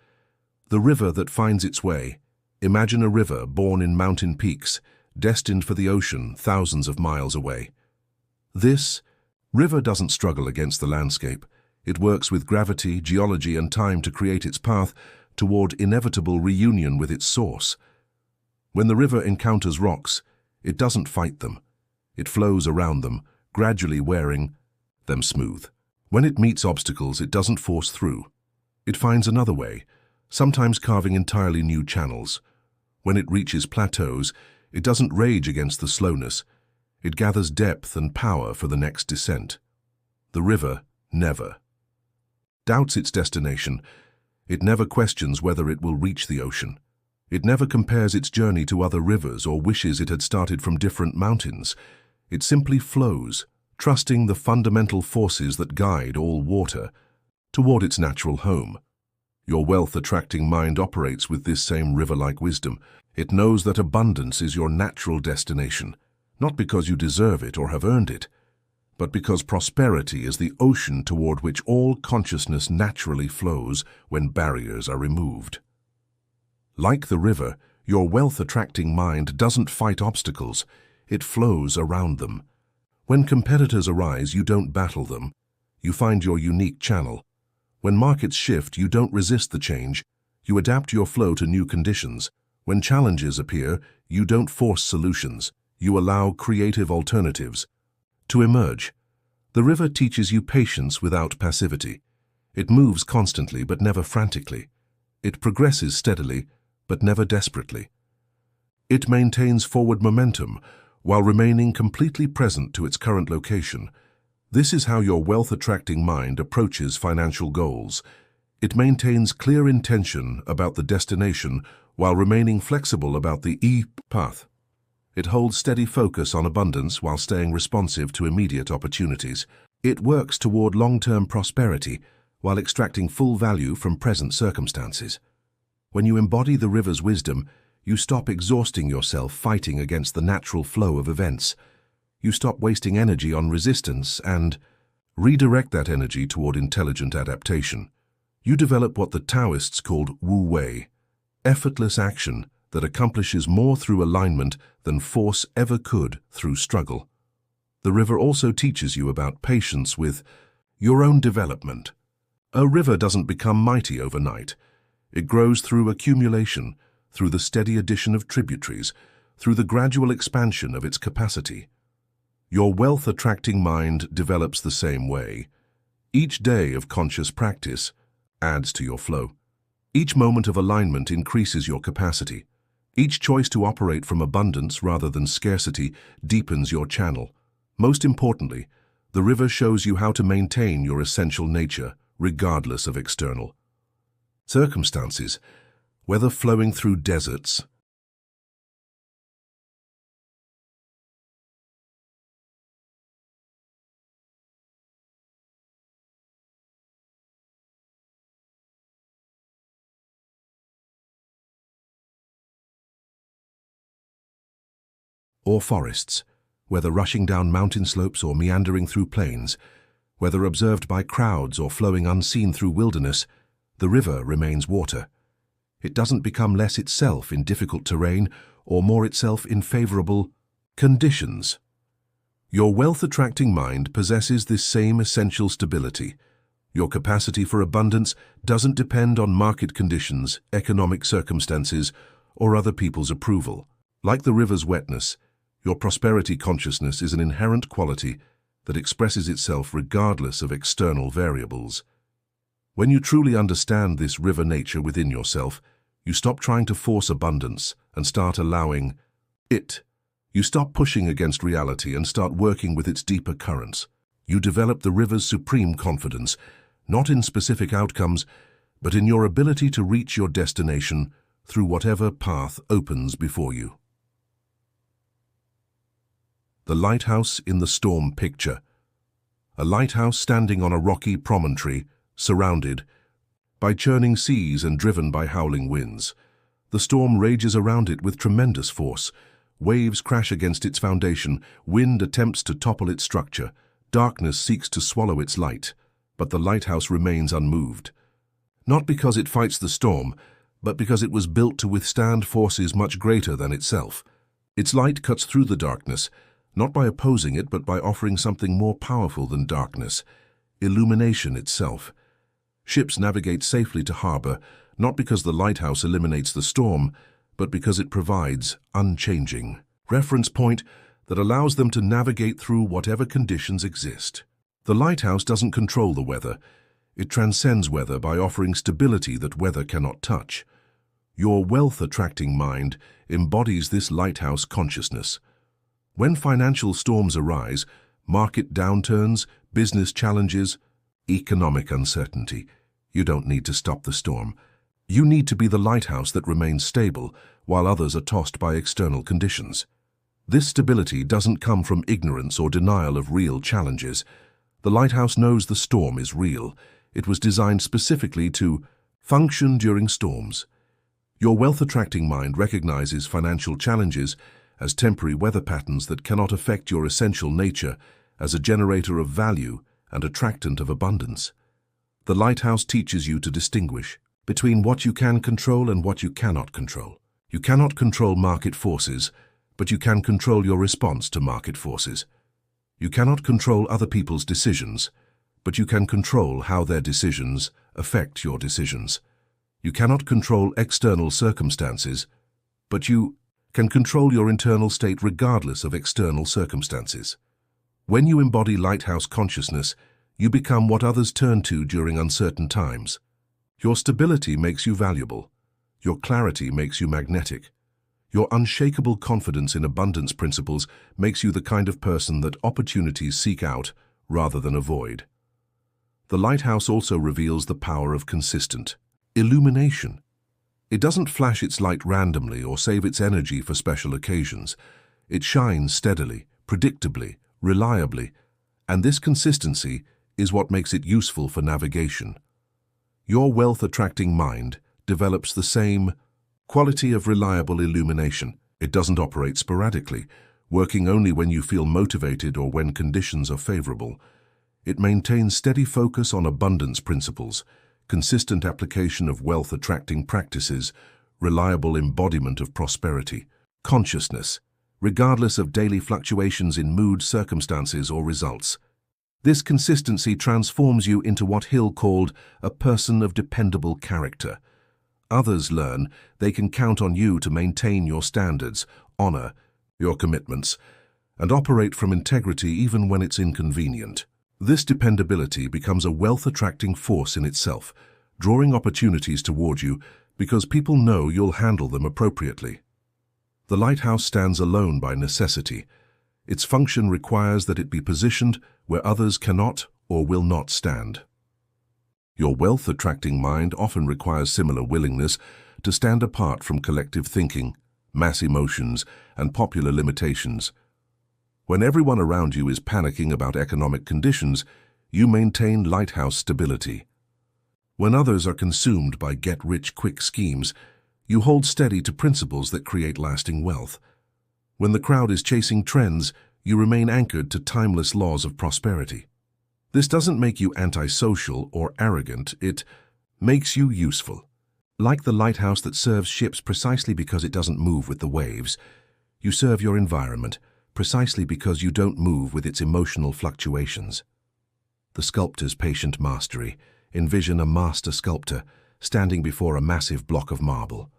The river that finds its way. Imagine a river born in mountain peaks, destined for the ocean thousands of miles away. This river doesn't struggle against the landscape. It works with gravity, geology, and time to create its path toward inevitable reunion with its source. When the river encounters rocks, it doesn't fight them. It flows around them, gradually wearing them smooth. When it meets obstacles, it doesn't force through. It finds another way, sometimes carving entirely new channels. When it reaches plateaus, it doesn't rage against the slowness. It gathers depth and power for the next descent. The river never doubts its destination. It never questions whether it will reach the ocean. It never compares its journey to other rivers or wishes it had started from different mountains. It simply flows, trusting the fundamental forces that guide all water toward its natural home. Your wealth-attracting mind operates with this same river-like wisdom. It knows that abundance is your natural destination, not because you deserve it or have earned it, but because prosperity is the ocean toward which all consciousness naturally flows when barriers are removed. Like the river, Your wealth-attracting mind doesn't fight obstacles, it flows around them. When competitors arise, you don't battle them. You find your unique channel. When markets shift, you don't resist the change. You adapt your flow to new conditions. When challenges appear, you don't force solutions. You allow creative alternatives to emerge. The river teaches you patience without passivity. It moves constantly but never frantically. It progresses steadily but never desperately. It maintains forward momentum while remaining completely present to its current location. This is how your wealth-attracting mind approaches financial goals. It maintains clear intention about the destination while remaining flexible about the path. It holds steady focus on abundance while staying responsive to immediate opportunities. It works toward long-term prosperity while extracting full value from present circumstances. When you embody the river's wisdom, you stop exhausting yourself fighting against the natural flow of events. You stop wasting energy on resistance and redirect that energy toward intelligent adaptation. You develop what the Taoists called Wu Wei, effortless action that accomplishes more through alignment than force ever could through struggle. The river also teaches you about patience with your own development. A river doesn't become mighty overnight. It grows through accumulation, through the steady addition of tributaries, through the gradual expansion of its capacity. Your wealth-attracting mind develops the same way. Each day of conscious practice adds to your flow. Each moment of alignment increases your capacity. Each choice to operate from abundance rather than scarcity deepens your channel. Most importantly, the river shows you how to maintain your essential nature, regardless of external circumstances, whether flowing through deserts, or forests, whether rushing down mountain slopes or meandering through plains, whether observed by crowds or flowing unseen through wilderness, the river remains water. It doesn't become less itself in difficult terrain or more itself in favorable conditions. Your wealth-attracting mind possesses this same essential stability. Your capacity for abundance doesn't depend on market conditions, economic circumstances, or other people's approval. Like the river's wetness, your prosperity consciousness is an inherent quality that expresses itself regardless of external variables. When you truly understand this river nature within yourself, you stop trying to force abundance and start allowing it. You stop pushing against reality and start working with its deeper currents. You develop the river's supreme confidence, not in specific outcomes, but in your ability to reach your destination through whatever path opens before you. The lighthouse in the storm picture. A lighthouse standing on a rocky promontory, surrounded by churning seas and driven by howling winds. The storm rages around it with tremendous force. Waves crash against its foundation, wind attempts to topple its structure, darkness seeks to swallow its light, but the lighthouse remains unmoved. Not because it fights the storm, but because it was built to withstand forces much greater than itself. Its light cuts through the darkness, not by opposing it, but by offering something more powerful than darkness, illumination itself. Ships navigate safely to harbor, not because the lighthouse eliminates the storm, but because it provides unchanging reference point that allows them to navigate through whatever conditions exist. The lighthouse doesn't control the weather. It transcends weather by offering stability that weather cannot touch. Your wealth-attracting mind embodies this lighthouse consciousness. When financial storms arise, market downturns, business challenges, economic uncertainty, you don't need to stop the storm. You need to be the lighthouse that remains stable while others are tossed by external conditions. This stability doesn't come from ignorance or denial of real challenges. The lighthouse knows the storm is real. It was designed specifically to function during storms. Your wealth-attracting mind recognizes financial challenges as temporary weather patterns that cannot affect your essential nature as a generator of value and attractant of abundance. The lighthouse teaches you to distinguish between what you can control and what you cannot control. You cannot control market forces, but you can control your response to market forces. You cannot control other people's decisions, but you can control how their decisions affect your decisions. You cannot control external circumstances, but you can control your internal state regardless of external circumstances. When you embody lighthouse consciousness, you become what others turn to during uncertain times. Your stability makes you valuable. Your clarity makes you magnetic. Your unshakable confidence in abundance principles makes you the kind of person that opportunities seek out rather than avoid. The lighthouse also reveals the power of consistent illumination. It doesn't flash its light randomly or save its energy for special occasions. It shines steadily, predictably, reliably, and this consistency is what makes it useful for navigation. Your wealth-attracting mind develops the same quality of reliable illumination. It doesn't operate sporadically, working only when you feel motivated or when conditions are favorable. It maintains steady focus on abundance principles, consistent application of wealth-attracting practices, reliable embodiment of prosperity, consciousness, regardless of daily fluctuations in mood, circumstances, or results. This consistency transforms you into what Hill called a person of dependable character. Others learn they can count on you to maintain your standards, honor your commitments, and operate from integrity even when it's inconvenient. This dependability becomes a wealth-attracting force in itself, drawing opportunities toward you because people know you'll handle them appropriately. The lighthouse stands alone by necessity. Its function requires that it be positioned where others cannot or will not stand. Your wealth-attracting mind often requires similar willingness to stand apart from collective thinking, mass emotions, and popular limitations. When everyone around you is panicking about economic conditions, you maintain lighthouse stability. When others are consumed by get-rich-quick schemes, you hold steady to principles that create lasting wealth. When the crowd is chasing trends, you remain anchored to timeless laws of prosperity. This doesn't make you antisocial or arrogant, it makes you useful. Like the lighthouse that serves ships precisely because it doesn't move with the waves, you serve your environment precisely because you don't move with its emotional fluctuations. The sculptor's patient mastery. Envision a master sculptor standing before a massive block of marble.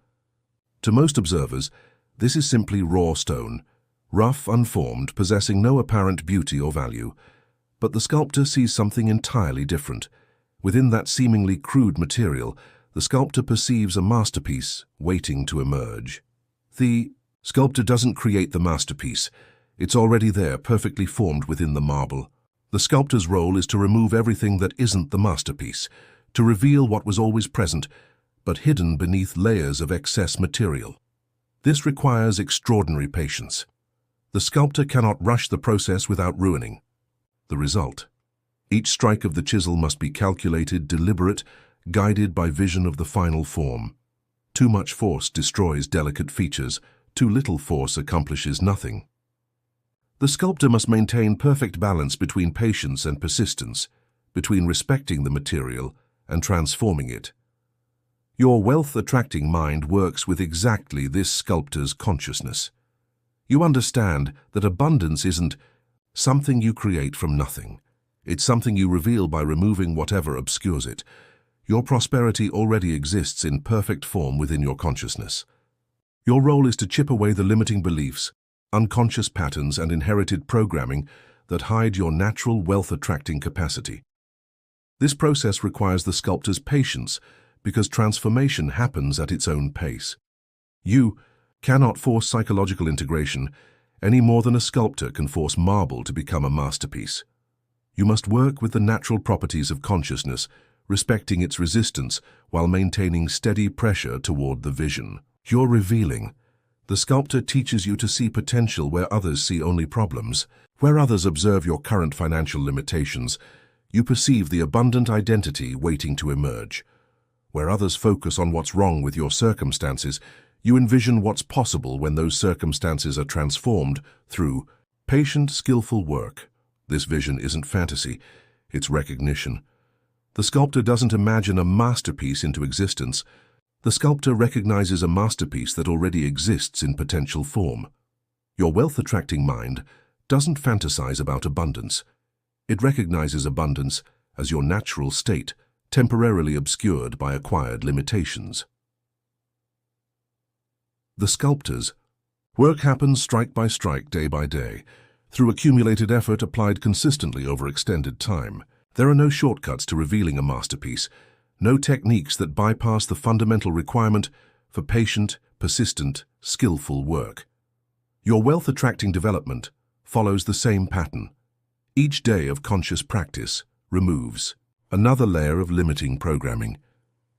To most observers, this is simply raw stone, rough, unformed, possessing no apparent beauty or value. But the sculptor sees something entirely different. Within that seemingly crude material, the sculptor perceives a masterpiece waiting to emerge. The sculptor doesn't create the masterpiece. It's already there, perfectly formed within the marble. The sculptor's role is to remove everything that isn't the masterpiece, to reveal what was always present, but hidden beneath layers of excess material. This requires extraordinary patience. The sculptor cannot rush the process without ruining the result. Each strike of the chisel must be calculated, deliberate, guided by vision of the final form. Too much force destroys delicate features, too little force accomplishes nothing. The sculptor must maintain perfect balance between patience and persistence, between respecting the material and transforming it. Your wealth-attracting mind works with exactly this sculptor's consciousness. You understand that abundance isn't something you create from nothing. It's something you reveal by removing whatever obscures it. Your prosperity already exists in perfect form within your consciousness. Your role is to chip away the limiting beliefs, unconscious patterns, and inherited programming that hide your natural wealth-attracting capacity. This process requires the sculptor's patience because transformation happens at its own pace. You cannot force psychological integration any more than a sculptor can force marble to become a masterpiece. You must work with the natural properties of consciousness, respecting its resistance while maintaining steady pressure toward the vision. You're revealing. The sculptor teaches you to see potential where others see only problems. Where others observe your current financial limitations, you perceive the abundant identity waiting to emerge. Where others focus on what's wrong with your circumstances, you envision what's possible when those circumstances are transformed through patient, skillful work. This vision isn't fantasy, it's recognition. The sculptor doesn't imagine a masterpiece into existence. The sculptor recognizes a masterpiece that already exists in potential form. Your wealth-attracting mind doesn't fantasize about abundance. It recognizes abundance as your natural state, temporarily obscured by acquired limitations. The sculptor's work happens strike by strike, day by day, through accumulated effort applied consistently over extended time. There are no shortcuts to revealing a masterpiece, no techniques that bypass the fundamental requirement for patient, persistent, skillful work. Your wealth-attracting development follows the same pattern. Each day of conscious practice removes another layer of limiting programming.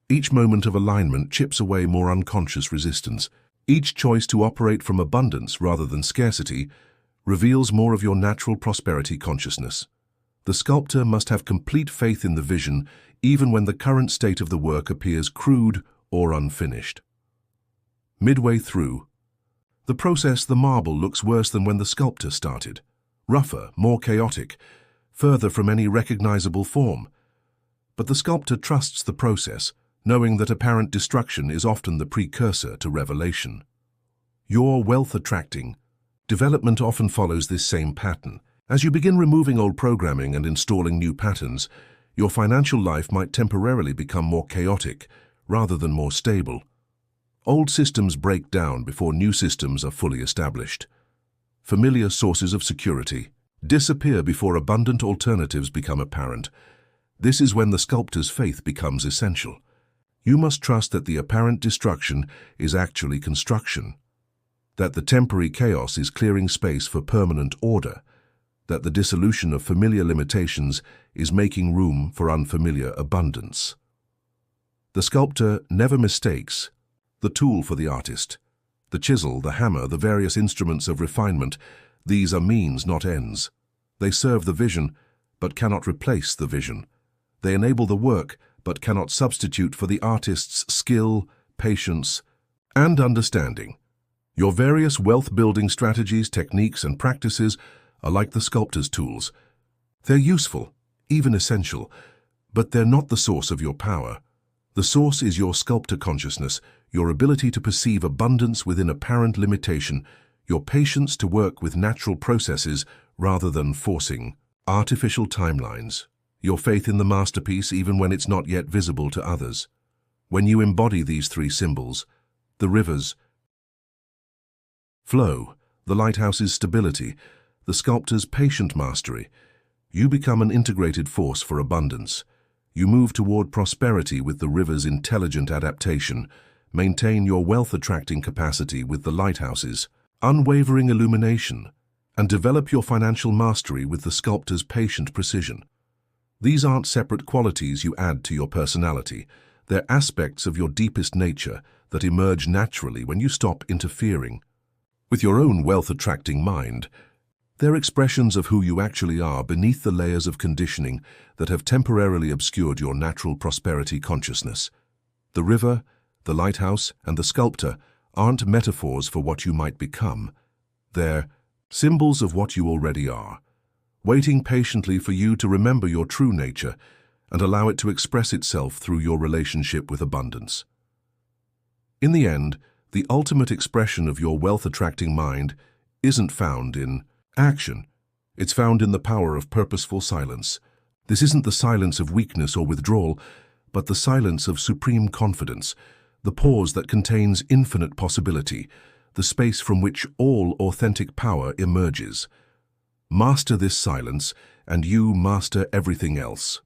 Each moment of alignment chips away more unconscious resistance. Each choice to operate from abundance rather than scarcity reveals more of your natural prosperity consciousness. The sculptor must have complete faith in the vision even when the current state of the work appears crude or unfinished. Midway through the process, the marble looks worse than when the sculptor started. Rougher, more chaotic, further from any recognizable form. But the sculptor trusts the process, knowing that apparent destruction is often the precursor to revelation. Your wealth-attracting development often follows this same pattern. As you begin removing old programming and installing new patterns, your financial life might temporarily become more chaotic rather than more stable. Old systems break down before new systems are fully established. Familiar sources of security disappear before abundant alternatives become apparent. This is when the sculptor's faith becomes essential. You must trust that the apparent destruction is actually construction, that the temporary chaos is clearing space for permanent order, that the dissolution of familiar limitations is making room for unfamiliar abundance. The sculptor never mistakes the tool for the artist. The chisel, the hammer, the various instruments of refinement, these are means, not ends. They serve the vision, but cannot replace the vision. They enable the work, but cannot substitute for the artist's skill, patience, and understanding. Your various wealth-building strategies, techniques, and practices are like the sculptor's tools. They're useful, even essential, but they're not the source of your power. The source is your sculptor consciousness, your ability to perceive abundance within apparent limitation, your patience to work with natural processes rather than forcing artificial timelines, your faith in the masterpiece even when it's not yet visible to others. When you embody these three symbols, the river's flow, the lighthouse's stability, the sculptor's patient mastery, you become an integrated force for abundance. You move toward prosperity with the river's intelligent adaptation, maintain your wealth-attracting capacity with the lighthouse's unwavering illumination, and develop your financial mastery with the sculptor's patient precision. These aren't separate qualities you add to your personality. They're aspects of your deepest nature that emerge naturally when you stop interfering with your own wealth-attracting mind. They're expressions of who you actually are beneath the layers of conditioning that have temporarily obscured your natural prosperity consciousness. The river, the lighthouse, and the sculptor aren't metaphors for what you might become. They're symbols of what you already are, waiting patiently for you to remember your true nature and allow it to express itself through your relationship with abundance. In the end, the ultimate expression of your wealth-attracting mind isn't found in action. It's found in the power of purposeful silence. This isn't the silence of weakness or withdrawal, but the silence of supreme confidence, the pause that contains infinite possibility, the space from which all authentic power emerges. Master this silence, and you master everything else.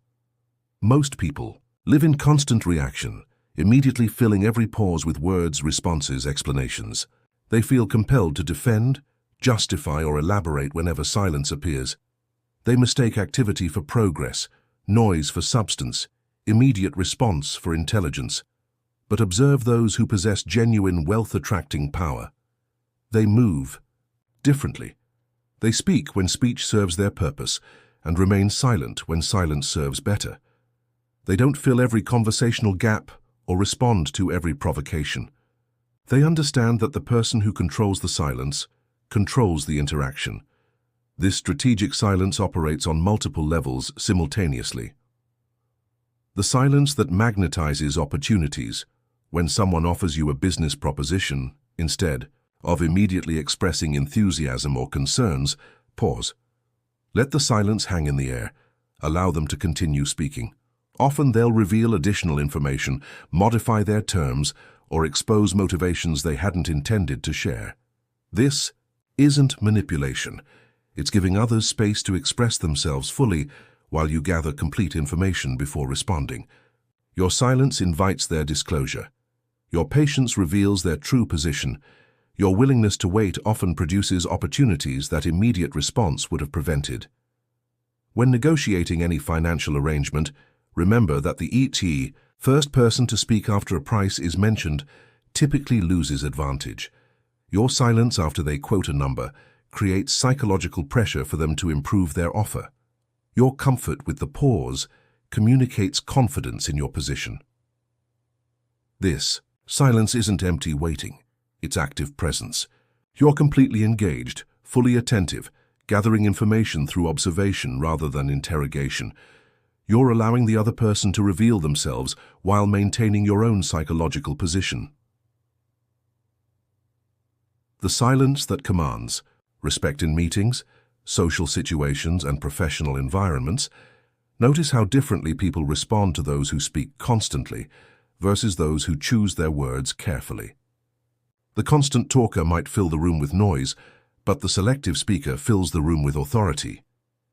Most people live in constant reaction, immediately filling every pause with words, responses, explanations. They feel compelled to defend, justify, or elaborate whenever silence appears. They mistake activity for progress, noise for substance, immediate response for intelligence. But observe those who possess genuine wealth-attracting power. They move differently. They speak when speech serves their purpose and remain silent when silence serves better. They don't fill every conversational gap or respond to every provocation. They understand that the person who controls the silence controls the interaction. This strategic silence operates on multiple levels simultaneously. The silence that magnetizes opportunities, When someone offers you a business proposition, instead of immediately expressing enthusiasm or concerns, pause. Let the silence hang in the air. Allow them to continue speaking. Often they'll reveal additional information, modify their terms, or expose motivations they hadn't intended to share. This isn't manipulation. It's giving others space to express themselves fully while you gather complete information before responding. Your silence invites their disclosure. Your patience reveals their true position. Your willingness to wait often produces opportunities that immediate response would have prevented. When negotiating any financial arrangement, remember that the first person to speak after a price is mentioned typically loses advantage. Your silence after they quote a number creates psychological pressure for them to improve their offer. Your comfort with the pause communicates confidence in your position. This silence isn't empty waiting, it's active presence. You're completely engaged, fully attentive, gathering information through observation rather than interrogation. You're allowing the other person to reveal themselves while maintaining your own psychological position. The silence that commands. Respect in meetings, social situations, and professional environments. Notice how differently people respond to those who speak constantly versus those who choose their words carefully. The constant talker might fill the room with noise, but the selective speaker fills the room with authority.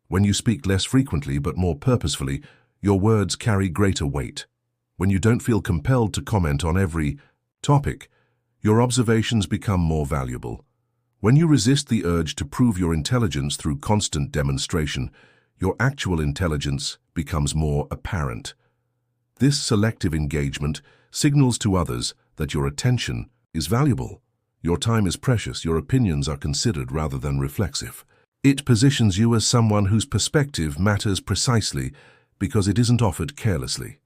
When you speak less frequently but more purposefully, your words carry greater weight. When you don't feel compelled to comment on every topic, your observations become more valuable. When you resist the urge to prove your intelligence through constant demonstration, your actual intelligence becomes more apparent. This selective engagement signals to others that your attention is valuable. Your time is precious, your opinions are considered rather than reflexive. It positions you as someone whose perspective matters precisely because it isn't offered carelessly.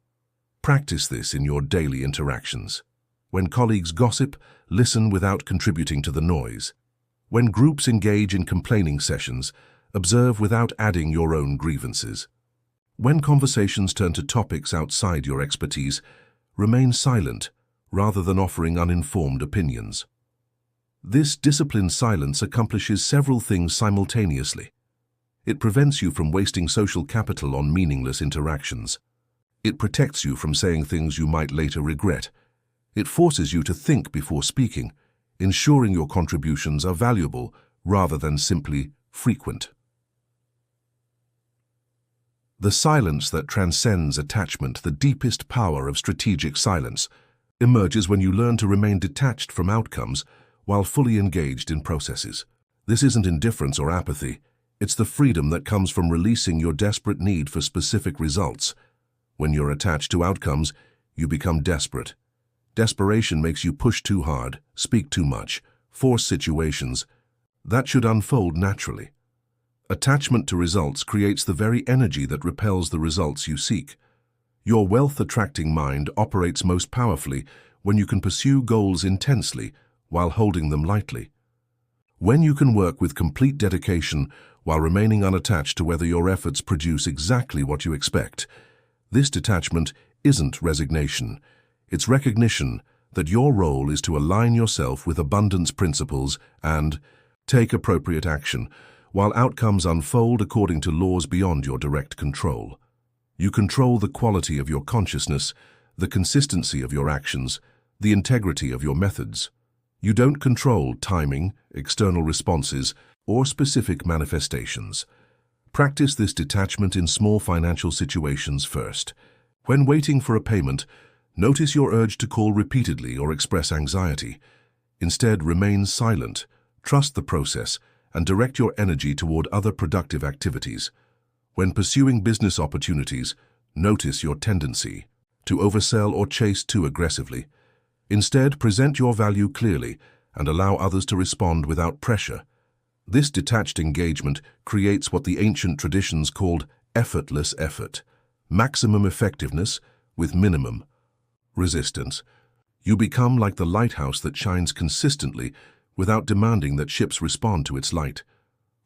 Practice this in your daily interactions. When colleagues gossip, listen without contributing to the noise. When groups engage in complaining sessions, observe without adding your own grievances. When conversations turn to topics outside your expertise, remain silent rather than offering uninformed opinions. This disciplined silence accomplishes several things simultaneously. It prevents you from wasting social capital on meaningless interactions. It protects you from saying things you might later regret. It forces you to think before speaking, ensuring your contributions are valuable rather than simply frequent. The silence that transcends attachment, the deepest power of strategic silence, emerges when you learn to remain detached from outcomes while fully engaged in processes. This isn't indifference or apathy. It's the freedom that comes from releasing your desperate need for specific results. When you're attached to outcomes, you become desperate. Desperation makes you push too hard, speak too much, force situations that should unfold naturally. Attachment to results creates the very energy that repels the results you seek. Your wealth-attracting mind operates most powerfully when you can pursue goals intensely while holding them lightly. When you can work with complete dedication while remaining unattached to whether your efforts produce exactly what you expect. This detachment isn't resignation. It's recognition that your role is to align yourself with abundance principles and take appropriate action, while outcomes unfold according to laws beyond your direct control. You control the quality of your consciousness, the consistency of your actions, the integrity of your methods. You don't control timing, external responses, or specific manifestations. Practice this detachment in small financial situations first. When waiting for a payment, notice your urge to call repeatedly or express anxiety. Instead, remain silent, trust the process, and direct your energy toward other productive activities. When pursuing business opportunities, notice your tendency to oversell or chase too aggressively. Instead, present your value clearly and allow others to respond without pressure. This detached engagement creates what the ancient traditions called effortless effort, maximum effectiveness with minimum resistance. You become like the lighthouse that shines consistently without demanding that ships respond to its light,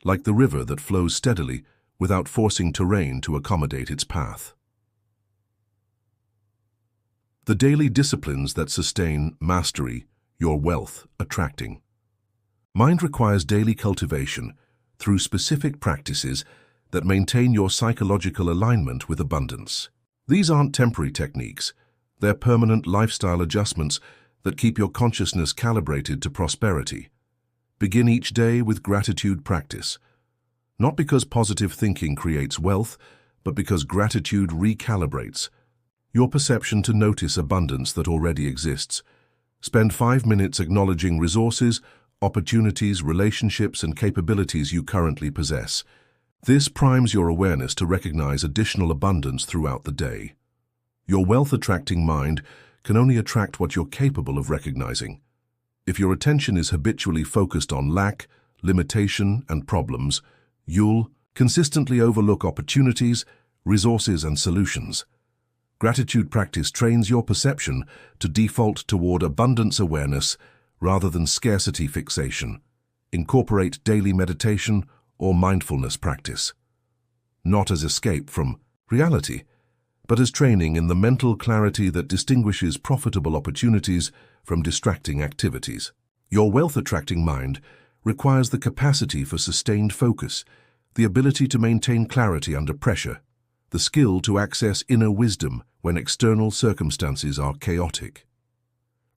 like the river that flows steadily without forcing terrain to accommodate its path. The daily disciplines that sustain mastery, your wealth attracting. Mind requires daily cultivation through specific practices that maintain your psychological alignment with abundance. These aren't temporary techniques, they're permanent lifestyle adjustments that keep your consciousness calibrated to prosperity. Begin each day with gratitude practice. Not because positive thinking creates wealth, but because gratitude recalibrates your perception to notice abundance that already exists. Spend 5 minutes acknowledging resources, opportunities, relationships, and capabilities you currently possess. This primes your awareness to recognize additional abundance throughout the day. Your wealth-attracting mind can only attract what you're capable of recognizing. If your attention is habitually focused on lack, limitation, and problems, you'll consistently overlook opportunities, resources, and solutions. Gratitude practice trains your perception to default toward abundance awareness rather than scarcity fixation. Incorporate daily meditation or mindfulness practice, not as escape from reality, but as training in the mental clarity that distinguishes profitable opportunities from distracting activities. Your wealth-attracting mind requires the capacity for sustained focus, the ability to maintain clarity under pressure, the skill to access inner wisdom when external circumstances are chaotic.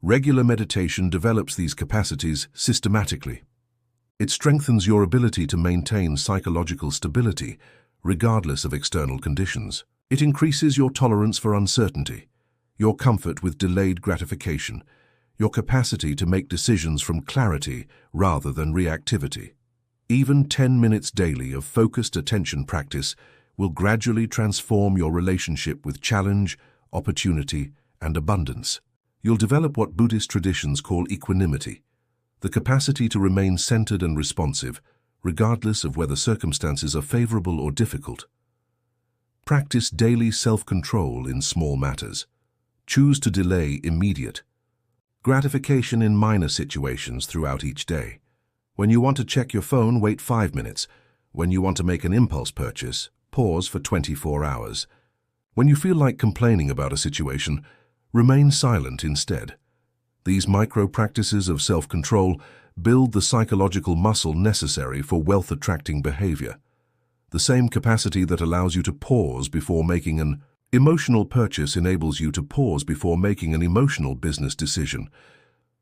Regular meditation develops these capacities systematically. It strengthens your ability to maintain psychological stability, regardless of external conditions. It increases your tolerance for uncertainty, your comfort with delayed gratification, your capacity to make decisions from clarity rather than reactivity. Even 10 minutes daily of focused attention practice will gradually transform your relationship with challenge, opportunity, and abundance. You'll develop what Buddhist traditions call equanimity, the capacity to remain centered and responsive, regardless of whether circumstances are favorable or difficult. Practice daily self-control in small matters. Choose to delay immediate gratification in minor situations throughout each day. When you want to check your phone, wait 5 minutes. When you want to make an impulse purchase, pause for 24 hours. When you feel like complaining about a situation, remain silent instead. These micro-practices of self-control build the psychological muscle necessary for wealth-attracting behavior. The same capacity that allows you to pause before making an emotional purchase enables you to pause before making an emotional business decision.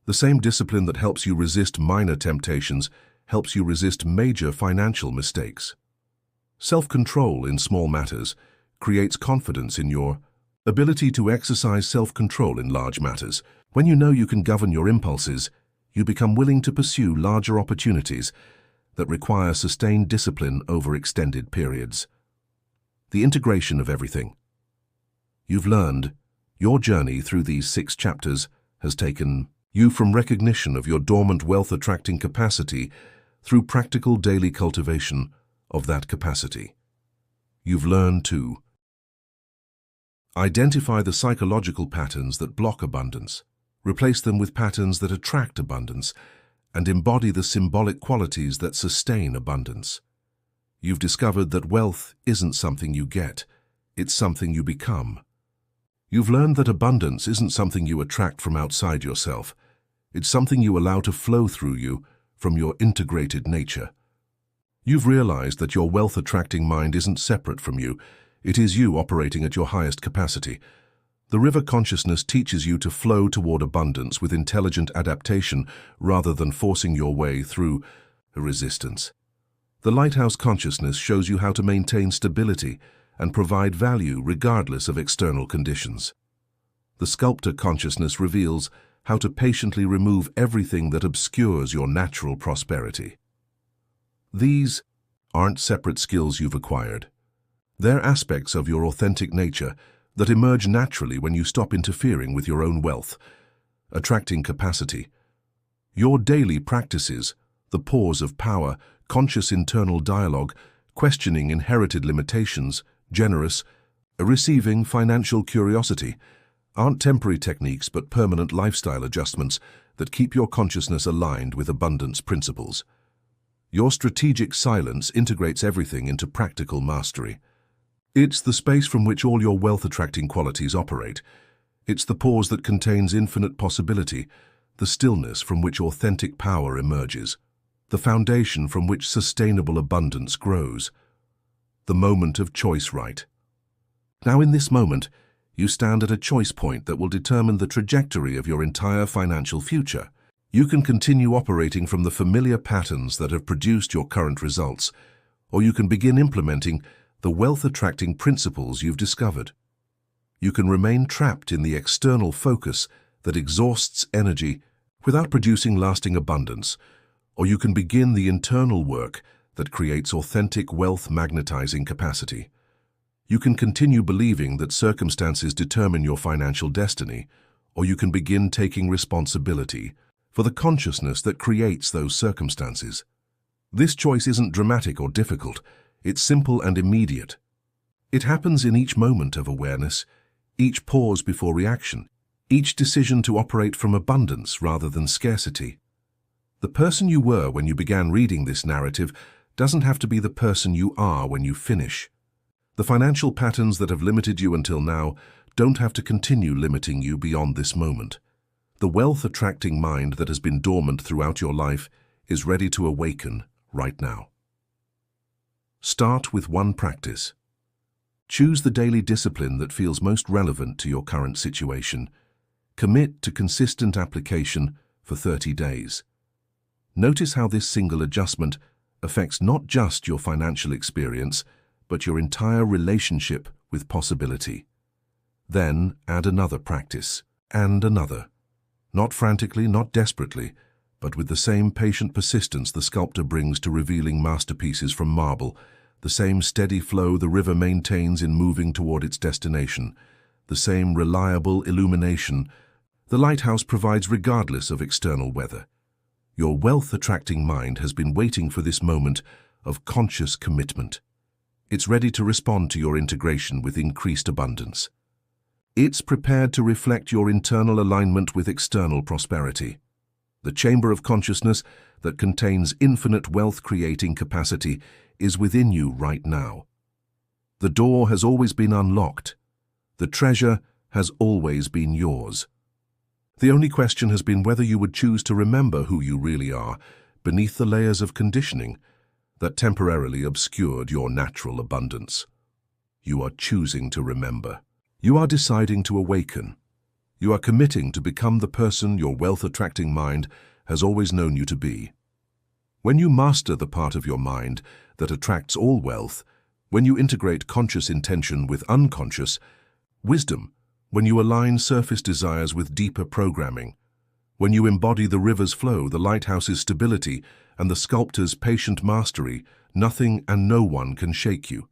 The same discipline that helps you resist minor temptations helps you resist major financial mistakes. Self-control in small matters creates confidence in your ability to exercise self-control in large matters. When you know you can govern your impulses, you become willing to pursue larger opportunities that require sustained discipline over extended periods. The integration of everything. You've learned your journey through these 6 chapters has taken you from recognition of your dormant wealth-attracting capacity through practical daily cultivation of that capacity. You've learned to identify the psychological patterns that block abundance, replace them with patterns that attract abundance, and embody the symbolic qualities that sustain abundance. You've discovered that wealth isn't something you get, it's something you become. You've learned that abundance isn't something you attract from outside yourself, it's something you allow to flow through you from your integrated nature. You've realized that your wealth-attracting mind isn't separate from you, it is you operating at your highest capacity. The river consciousness teaches you to flow toward abundance with intelligent adaptation rather than forcing your way through resistance. The lighthouse consciousness shows you how to maintain stability and provide value regardless of external conditions. The sculptor consciousness reveals how to patiently remove everything that obscures your natural prosperity. These aren't separate skills you've acquired. They're aspects of your authentic nature that emerge naturally when you stop interfering with your own wealth, attracting capacity. Your daily practices, the pause of power, conscious internal dialogue, questioning inherited limitations, generous, receiving financial curiosity, aren't temporary techniques but permanent lifestyle adjustments that keep your consciousness aligned with abundance principles. Your strategic silence integrates everything into practical mastery. It's the space from which all your wealth-attracting qualities operate. It's the pause that contains infinite possibility, the stillness from which authentic power emerges, the foundation from which sustainable abundance grows, the moment of choice right. Now in this moment, you stand at a choice point that will determine the trajectory of your entire financial future. You can continue operating from the familiar patterns that have produced your current results, or you can begin implementing the wealth-attracting principles you've discovered. You can remain trapped in the external focus that exhausts energy without producing lasting abundance, or you can begin the internal work that creates authentic wealth-magnetizing capacity. You can continue believing that circumstances determine your financial destiny, or you can begin taking responsibility for the consciousness that creates those circumstances. This choice isn't dramatic or difficult, it's simple and immediate. It happens in each moment of awareness, each pause before reaction, each decision to operate from abundance rather than scarcity. The person you were when you began reading this narrative doesn't have to be the person you are when you finish. The financial patterns that have limited you until now don't have to continue limiting you beyond this moment. The wealth-attracting mind that has been dormant throughout your life is ready to awaken right now. Start with one practice. Choose the daily discipline that feels most relevant to your current situation. Commit to consistent application for 30 days. Notice how this single adjustment affects not just your financial experience, but your entire relationship with possibility. Then add another practice, and another. Not frantically, not desperately, but with the same patient persistence the sculptor brings to revealing masterpieces from marble, the same steady flow the river maintains in moving toward its destination, the same reliable illumination the lighthouse provides regardless of external weather. Your wealth-attracting mind has been waiting for this moment of conscious commitment. It's ready to respond to your integration with increased abundance. It's prepared to reflect your internal alignment with external prosperity. The chamber of consciousness that contains infinite wealth-creating capacity is within you right now. The door has always been unlocked. The treasure has always been yours. The only question has been whether you would choose to remember who you really are beneath the layers of conditioning that temporarily obscured your natural abundance. You are choosing to remember. You are deciding to awaken. You are committing to become the person your wealth-attracting mind has always known you to be. When you master the part of your mind that attracts all wealth, when you integrate conscious intention with unconscious wisdom, when you align surface desires with deeper programming, when you embody the river's flow, the lighthouse's stability, and the sculptor's patient mastery, nothing and no one can shake you.